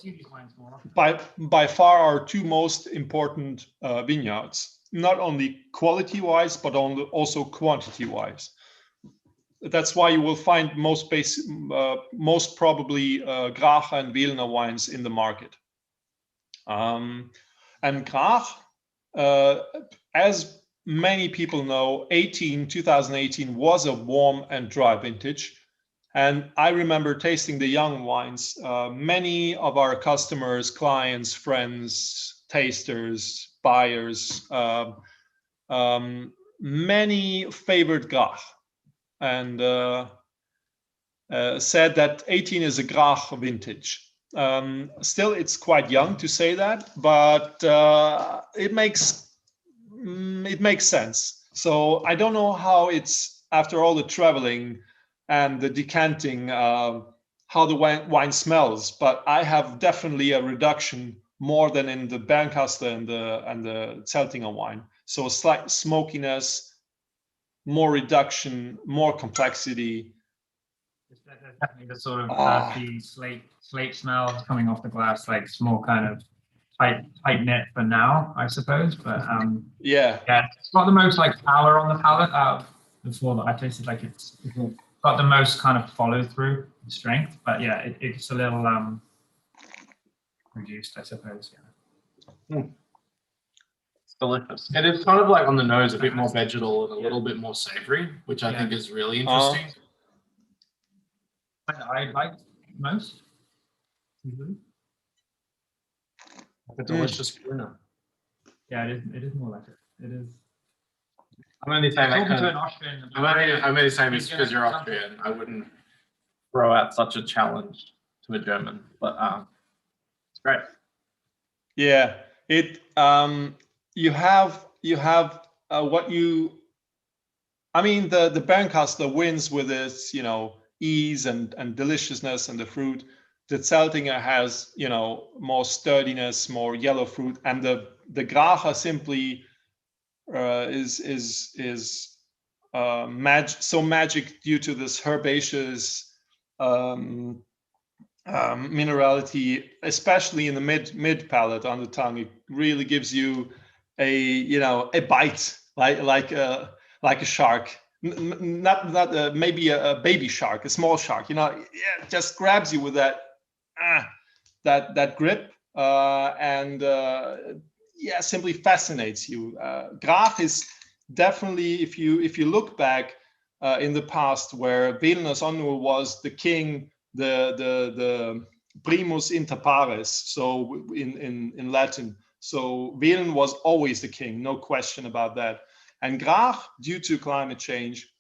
by far our two most important vineyards, not only quality-wise, but also quantity-wise. That's why you will find most probably Graach and Wiener wines in the market. And Graach, as many people know, 2018 was a warm and dry vintage. And I remember tasting the young wines. Many of our customers, clients, friends, tasters, buyers, many favored Graach, and said that 18 is a Graach vintage. Still, it's quite young to say that, but it makes sense. So I don't know how it's, after all the traveling and the decanting, how the wine smells, but I have definitely a reduction more than in the Bernkastel and the Zeltinger wine. So a slight smokiness, more reduction, more complexity. Definitely the sort of earthy slate smell coming off the glass, like small kind of tight knit for now, I suppose. But Yeah. yeah, it's got the most like power on the palate out of the four that I tasted. Like it's got the most kind of follow through strength. But yeah, it's a little reduced, I suppose. Yeah. It's delicious. It is kind of like on the nose, a bit more vegetal and a little bit more savory, which I think is really interesting. I like most. Like a delicious Gruner. Yeah, it is more like it. It is. I'm only saying that Talking to an because Austrian. I'm only saying this He's because you're gonna- Austrian. I wouldn't throw out such a challenge to a German, but it's great. Yeah, it you have what you I mean the Bernkastler wins with its, you know, ease and deliciousness and the fruit. The Zeltinger has, you know, more sturdiness, more yellow fruit, and the Gracher simply is so magic due to this herbaceous minerality, especially in the mid palate on the tongue. It really gives you a bite like a shark, not maybe a baby shark, a small shark. You know, yeah, it just grabs you with that grip and yeah, simply fascinates you. Grach is definitely, if you look back in the past, where Venus Onur was the king, the primus inter pares, so in Latin. So Velen was always the king, no question about that. And Grach, due to climate change,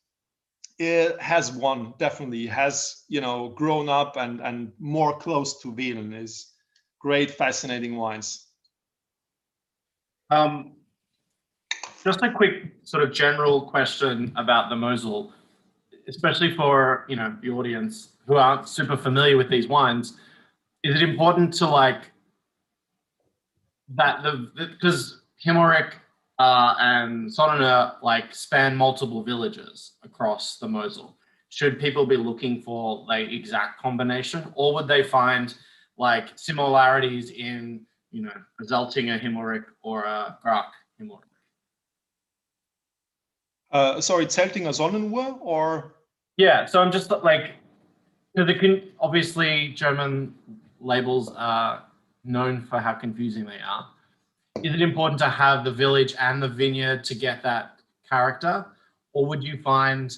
it has won, definitely has, you know, grown up and more close to Velen. Is great, fascinating wines. Just a quick sort of general question about the Mosel, especially for, you know, the audience who aren't super familiar with these wines. Is it important to like that because Himmelreich and Sonnener like span multiple villages across the Mosel? Should people be looking for like exact combination, or would they find like similarities in, you know, a Zeltinger Himmelreich or a Grach Himmelreich? Sorry, Zeltinger Sonnenur or? Yeah, so I'm just like, obviously German labels are known for how confusing they are. Is it important to have the village and the vineyard to get that character, or would you find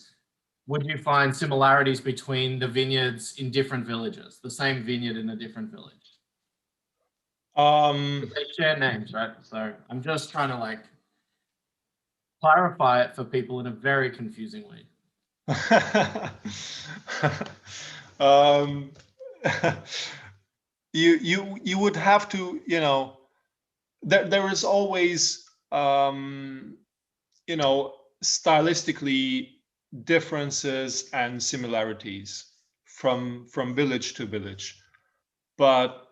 similarities between the vineyards in different villages, the same vineyard in a different village? They share names, right? So I'm just trying to like clarify it for people in a very confusing way. You would have to, you know, there is always you know, stylistically differences and similarities from village to village, but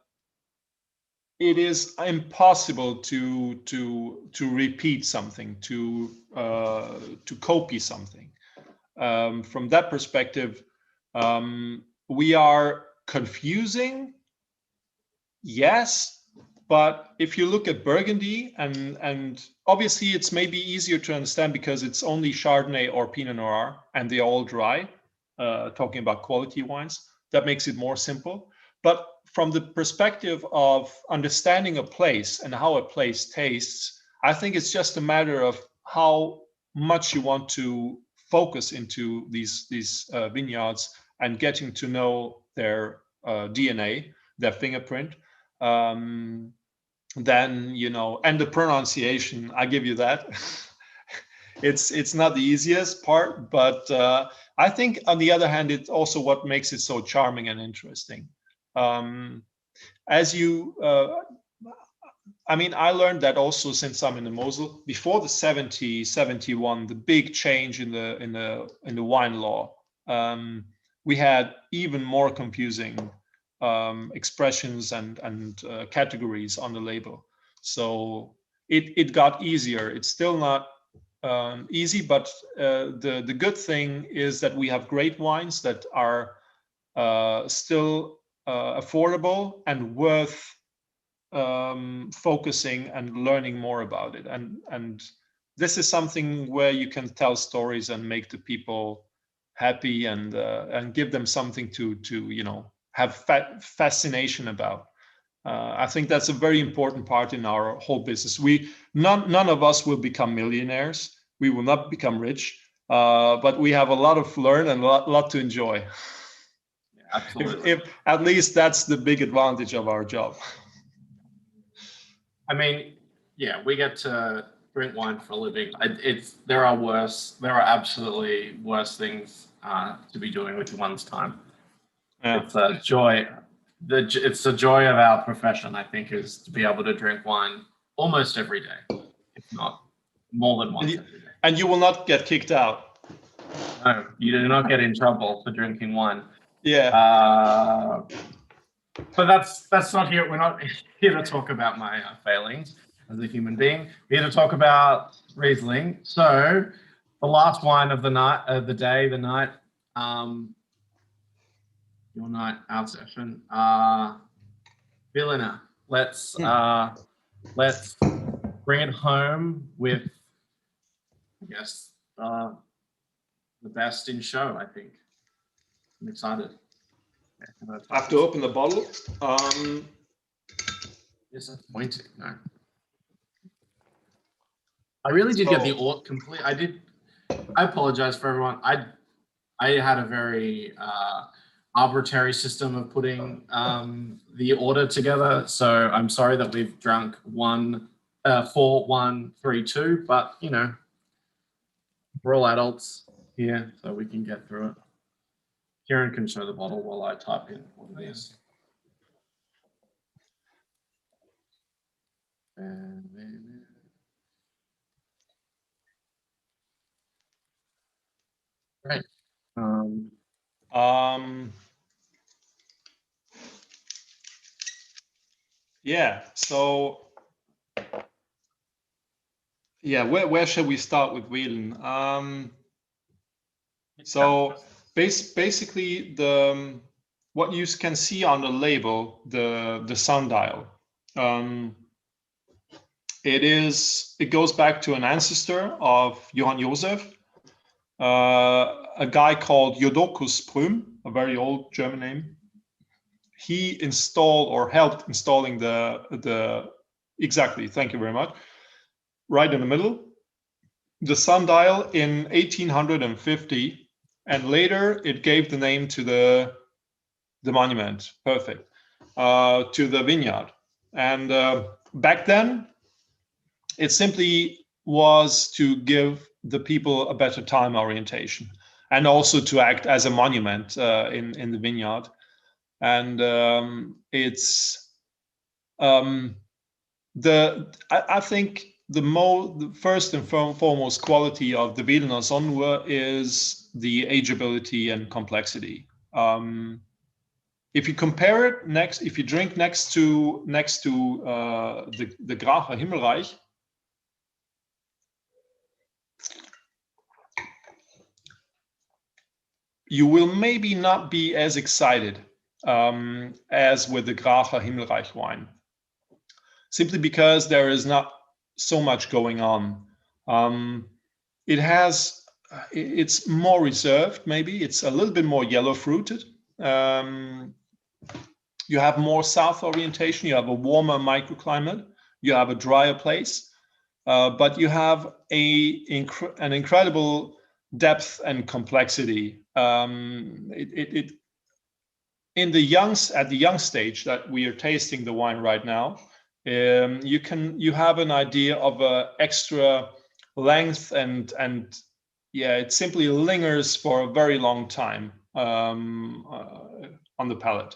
it is impossible to repeat something, to copy something. From that perspective, we are confusing, yes, but if you look at Burgundy, and obviously it's maybe easier to understand because it's only Chardonnay or Pinot Noir, and they're all dry, talking about quality wines, that makes it more simple. But from the perspective of understanding a place and how a place tastes, I think it's just a matter of how much you want to focus into these vineyards and getting to know their DNA, their fingerprint. Then, you know, and the pronunciation, I give you that. It's not the easiest part, but I think on the other hand, it's also what makes it so charming and interesting. As you I mean, I learned that also since I'm in the Mosel. Before the 71, the big change in the wine law, we had even more confusing expressions and categories on the label. So it got easier. It's still not easy, but the good thing is that we have great wines that are still affordable and worth focusing and learning more about it. And this is something where you can tell stories and make the people happy and give them something to have fascination about. I think that's a very important part in our whole business. None of us will become millionaires. We will not become rich, but we have a lot of learn and a lot to enjoy. Yeah, absolutely. If at least that's the big advantage of our job. I mean, yeah, we get to drink wine for a living. There are absolutely worse things to be doing with one's time. Yeah. It's a joy. It's the joy of our profession, I think, is to be able to drink wine almost every day, if not more than once every day. And you will not get kicked out. No, you do not get in trouble for drinking wine. Yeah. But that's not here. We're not here to talk about my failings as a human being. We're here to talk about Riesling. So the last wine of the night, the day, the night, your night, our session, Berliner. Let's bring it home with, I guess, the best in show. I think I'm excited. I have to open the bottle. Disappointing. No. I really did get the complete. I apologize for everyone. I had a very arbitrary system of putting the order together. So I'm sorry that we've drunk 4, 1, 3, 2, but we're all adults here, so we can get through it. Kieran can show the bottle while I type in what it is. Right. Yeah. So yeah, where shall we start with Whelen? So basically what you can see on the label, the sundial, it goes back to an ancestor of Johann Joseph, a guy called Jodokus Prum, a very old German name. He installed or helped installing exactly, thank you very much, right in the middle, the sundial in 1850, and later it gave the name to the monument, perfect, to the vineyard. And back then, it simply was to give the people a better time orientation and also to act as a monument in the vineyard. And it's I think the first and foremost quality of the Wiener Sonnenur is the ageability and complexity. If you compare it if you drink next to the Gracher Himmelreich, you will maybe not be as excited as with the Gracher Himmelreich wine, simply because there is not so much going on. It's more reserved, maybe. It's a little bit more yellow fruited. You have more south orientation. You have a warmer microclimate. You have a drier place, but you have an incredible depth and complexity. At the young stage that we are tasting the wine right now, you have an idea of a extra length and yeah, it simply lingers for a very long time on the palate.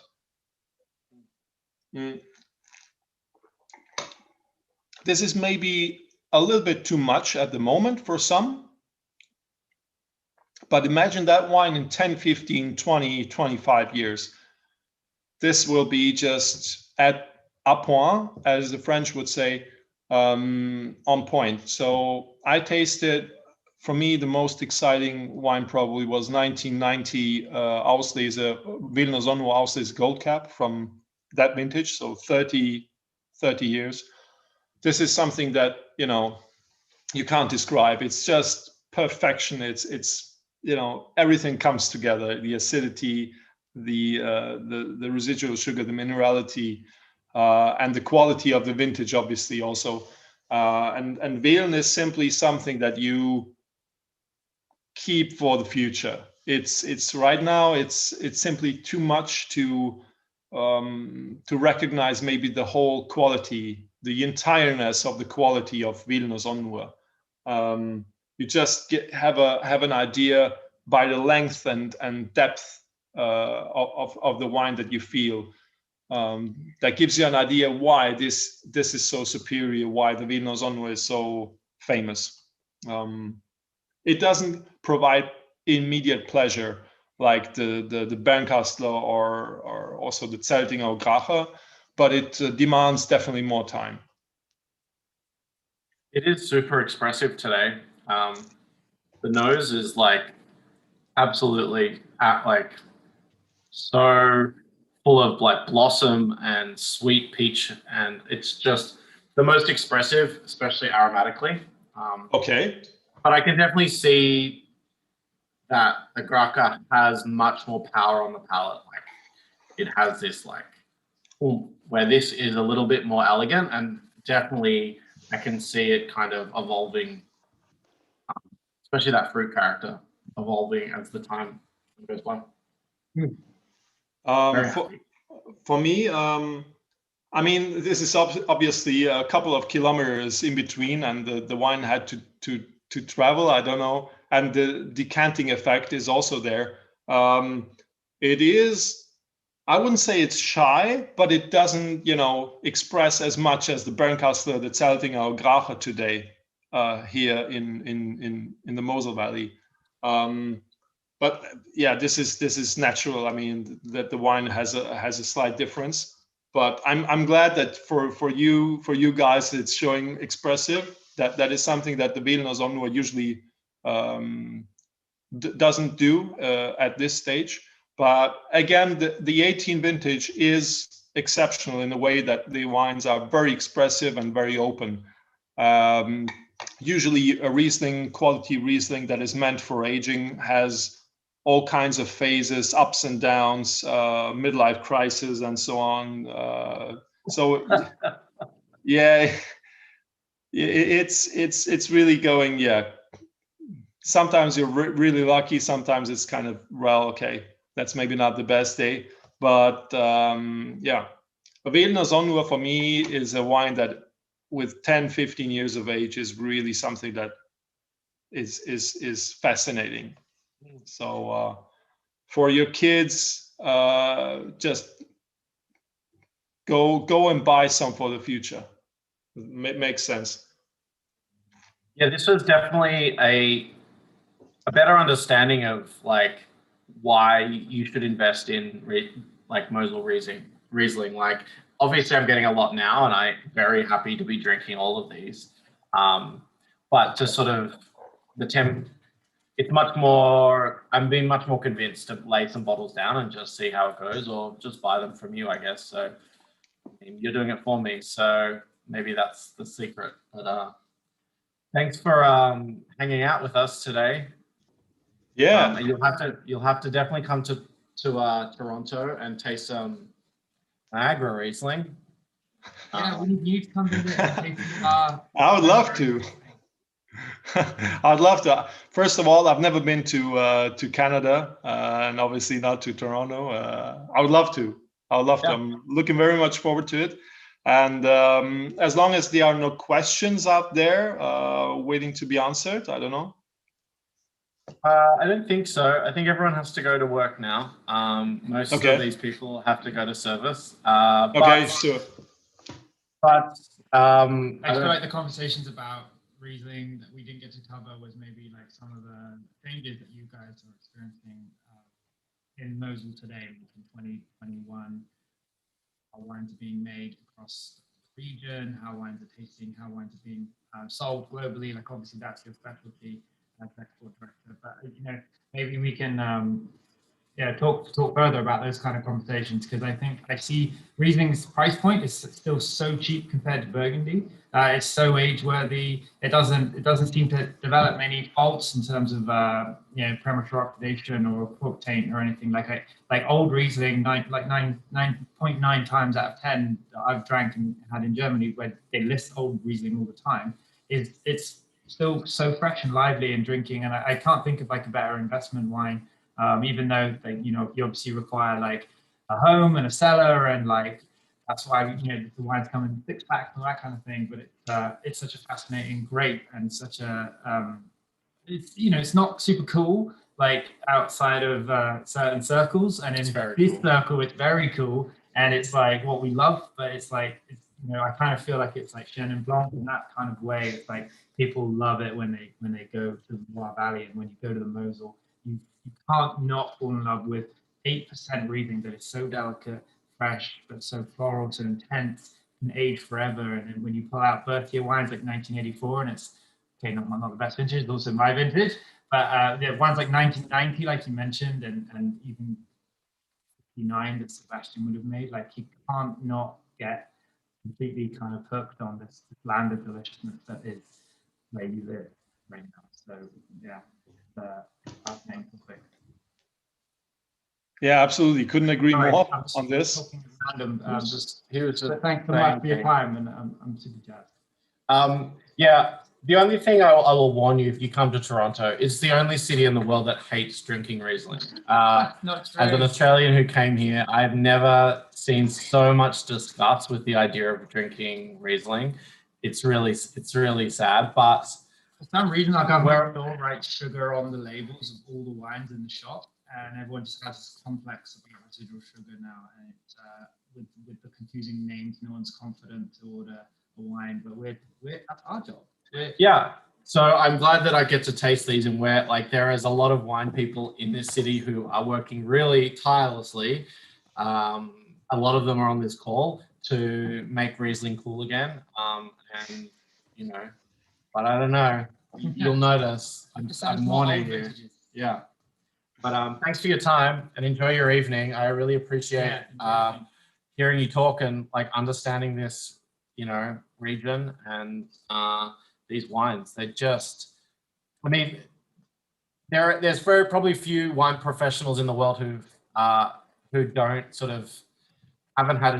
This is maybe a little bit too much at the moment for some, but imagine that wine in 10, 15, 20, 25 years. This will be just à point, as the French would say, on point. So I tasted, for me, the most exciting wine probably was 1990 Auslese, Wiener Sonnenur Auslese Gold Cap from that vintage, so 30 30 years. This is something that, you know, you can't describe. It's just perfection. It's you know, everything comes together: the acidity, the residual sugar, the minerality, and the quality of the vintage, obviously also. And Velen is simply something that you keep for the future. It's right now. It's simply too much to recognize maybe the whole quality, the entireness of the quality of Vilnius Onur. You just have an idea by the length and depth of the wine that you feel. That gives you an idea why this is so superior, why the Vilnius Onur is so famous. It doesn't provide immediate pleasure like the Bernkastler or also the Zeltinger Grache, but it demands definitely more time. It is super expressive today. The nose is like absolutely like so full of like blossom and sweet peach, and it's just the most expressive, especially aromatically. Okay. But I can definitely see that the Graca has much more power on the palate. Like it has this like where this is a little bit more elegant, and definitely I can see it kind of evolving, especially that fruit character evolving as the time goes by. For me, I mean, this is obviously a couple of kilometers in between, and the wine had to travel. I don't know, and the decanting effect is also there. It is, I wouldn't say it's shy, but it doesn't, you know, express as much as the Bernkastler, the Zeltinger, or Grache today here in the Mosel Valley. But yeah, this is natural. I mean, that the wine has a slight difference. But I'm glad that for you guys it's showing expressive. That is something that the Vilnius Onur usually doesn't do at this stage. But again, the 18 vintage is exceptional in the way that the wines are very expressive and very open. Usually a Riesling, quality Riesling that is meant for aging has all kinds of phases, ups and downs, midlife crisis, and so on. So yeah, it's really going. Yeah, sometimes you're really lucky. Sometimes it's kind of, well, okay, that's maybe not the best day. But yeah, Vilnius Onur for me is a wine that, with 10, 15 years of age, is really something that is fascinating. So for your kids, just go and buy some for the future. It makes sense. Yeah, this was definitely a better understanding of like why you should invest in like Mosel Riesling. Like obviously I'm getting a lot now, and I'm very happy to be drinking all of these. But to sort of it's much more, I'm being much more convinced to lay some bottles down and just see how it goes, or just buy them from you, I guess. So I mean, you're doing it for me, so maybe that's the secret. But thanks for hanging out with us today. Yeah. You'll have to definitely come to Toronto and taste some Niagara Riesling. Yeah, we need you to come visit. I would love to. I'd love to. First of all, I've never been to Canada, and obviously not to Toronto. I would love to. I would love to. I'm looking very much forward to it. And as long as there are no questions out there waiting to be answered, I don't know. I don't think so. I think everyone has to go to work now. Most of these people have to go to service. Okay, sure. But I feel like the conversations about Riesling that we didn't get to cover was maybe like some of the changes that you guys are experiencing in Mosel today in 2021. How wines are being made across the region, how wines are tasting, how wines are being sold globally. Like obviously that's your specialty as export director. But you know, maybe we can talk further about those kind of conversations, because I think I see Riesling's price point is still so cheap compared to Burgundy. It's so age worthy. It doesn't seem to develop many faults in terms of premature oxidation or cork taint or anything like old Riesling. 9.9 times out of 10 that I've drank and had in Germany, where they list old Riesling all the time, it's still so fresh and lively in drinking, and I can't think of like a better investment wine. Even though you obviously require like a home and a cellar, and like that's why the wines come in 6-packs and all that kind of thing. But it's such a fascinating grape, and such a it's not super cool like outside of certain circles, and in this circle it's very cool, and it's like what we love. But it's like I kind of feel like it's like Chenin Blanc in that kind of way. It's like people love it when they go to the Loire Valley, and when you go to the Mosel, you can't not fall in love with 8% Riesling that is so delicate, fresh, but so floral, so intense, and age forever. And then when you pull out birth-year wines like 1984, and it's okay, not the best vintage, it's also my vintage, but wines like 1990, like you mentioned, and even 59 that Sebastian would have made, like you can't not get completely kind of hooked on this land of deliciousness that is where you live right now. So yeah, fascinating topic. Yeah, absolutely. Couldn't agree more on this. Random, thanks so much for your time, and I'm super jazzed. Yeah, the only thing I will warn you if you come to Toronto, it's the only city in the world that hates drinking Riesling. Not true. As an Australian who came here, I've never seen so much disgust with the idea of drinking Riesling. It's really sad, but for some reason, like I've heard all right sugar on the labels of all the wines in the shop, and everyone just has this complex about residual sugar now, and with the confusing names, no one's confident to order a wine, but that's our job. Yeah. So I'm glad that I get to taste these, and where like there is a lot of wine people in this city who are working really tirelessly. A lot of them are on this call to make Riesling cool again. And but I don't know. You'll notice I'm warning you. Yeah. But thanks for your time, and enjoy your evening. I really appreciate hearing you talk and like understanding this, region and these wines. They just, I mean, there's probably few wine professionals in the world who don't sort of haven't had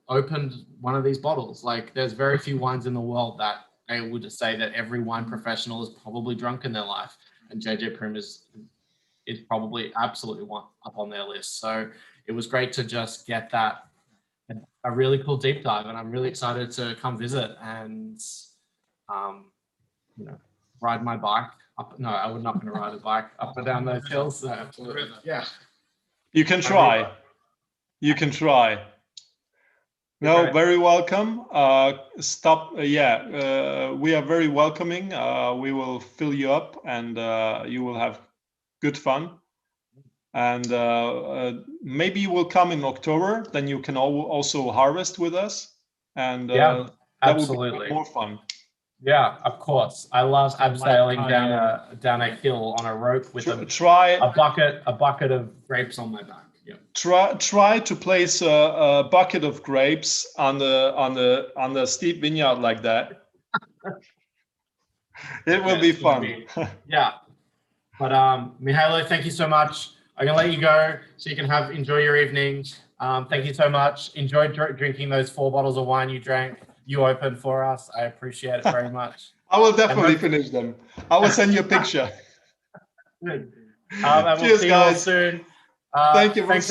opened one of these bottles. Like there's very few wines in the world that I would just say that every wine professional is probably drunk in their life, and JJ Prum is probably absolutely up on their list. So it was great to just get that, a really cool deep dive, and I'm really excited to come visit and ride my bike up. No, I'm not going to ride a bike up and down those hills. So, yeah, you can try. No, very welcome. We are very welcoming. We will fill you up, and you will have good fun. And maybe you will come in October. Then you can also harvest with us, and that absolutely will be more fun. Yeah, of course. I love abseiling down a hill on a rope with a bucket of grapes on my back. Yeah. Try to place a bucket of grapes on the steep vineyard like that. It will be fun. Yeah. But Mihailo, thank you so much. I'm gonna let you go so you can enjoy your evening. Thank you so much. Enjoy drinking those 4 bottles of wine you opened for us. I appreciate it very much. I will definitely finish them. I will send you a picture. And we'll see you all soon. Thank you.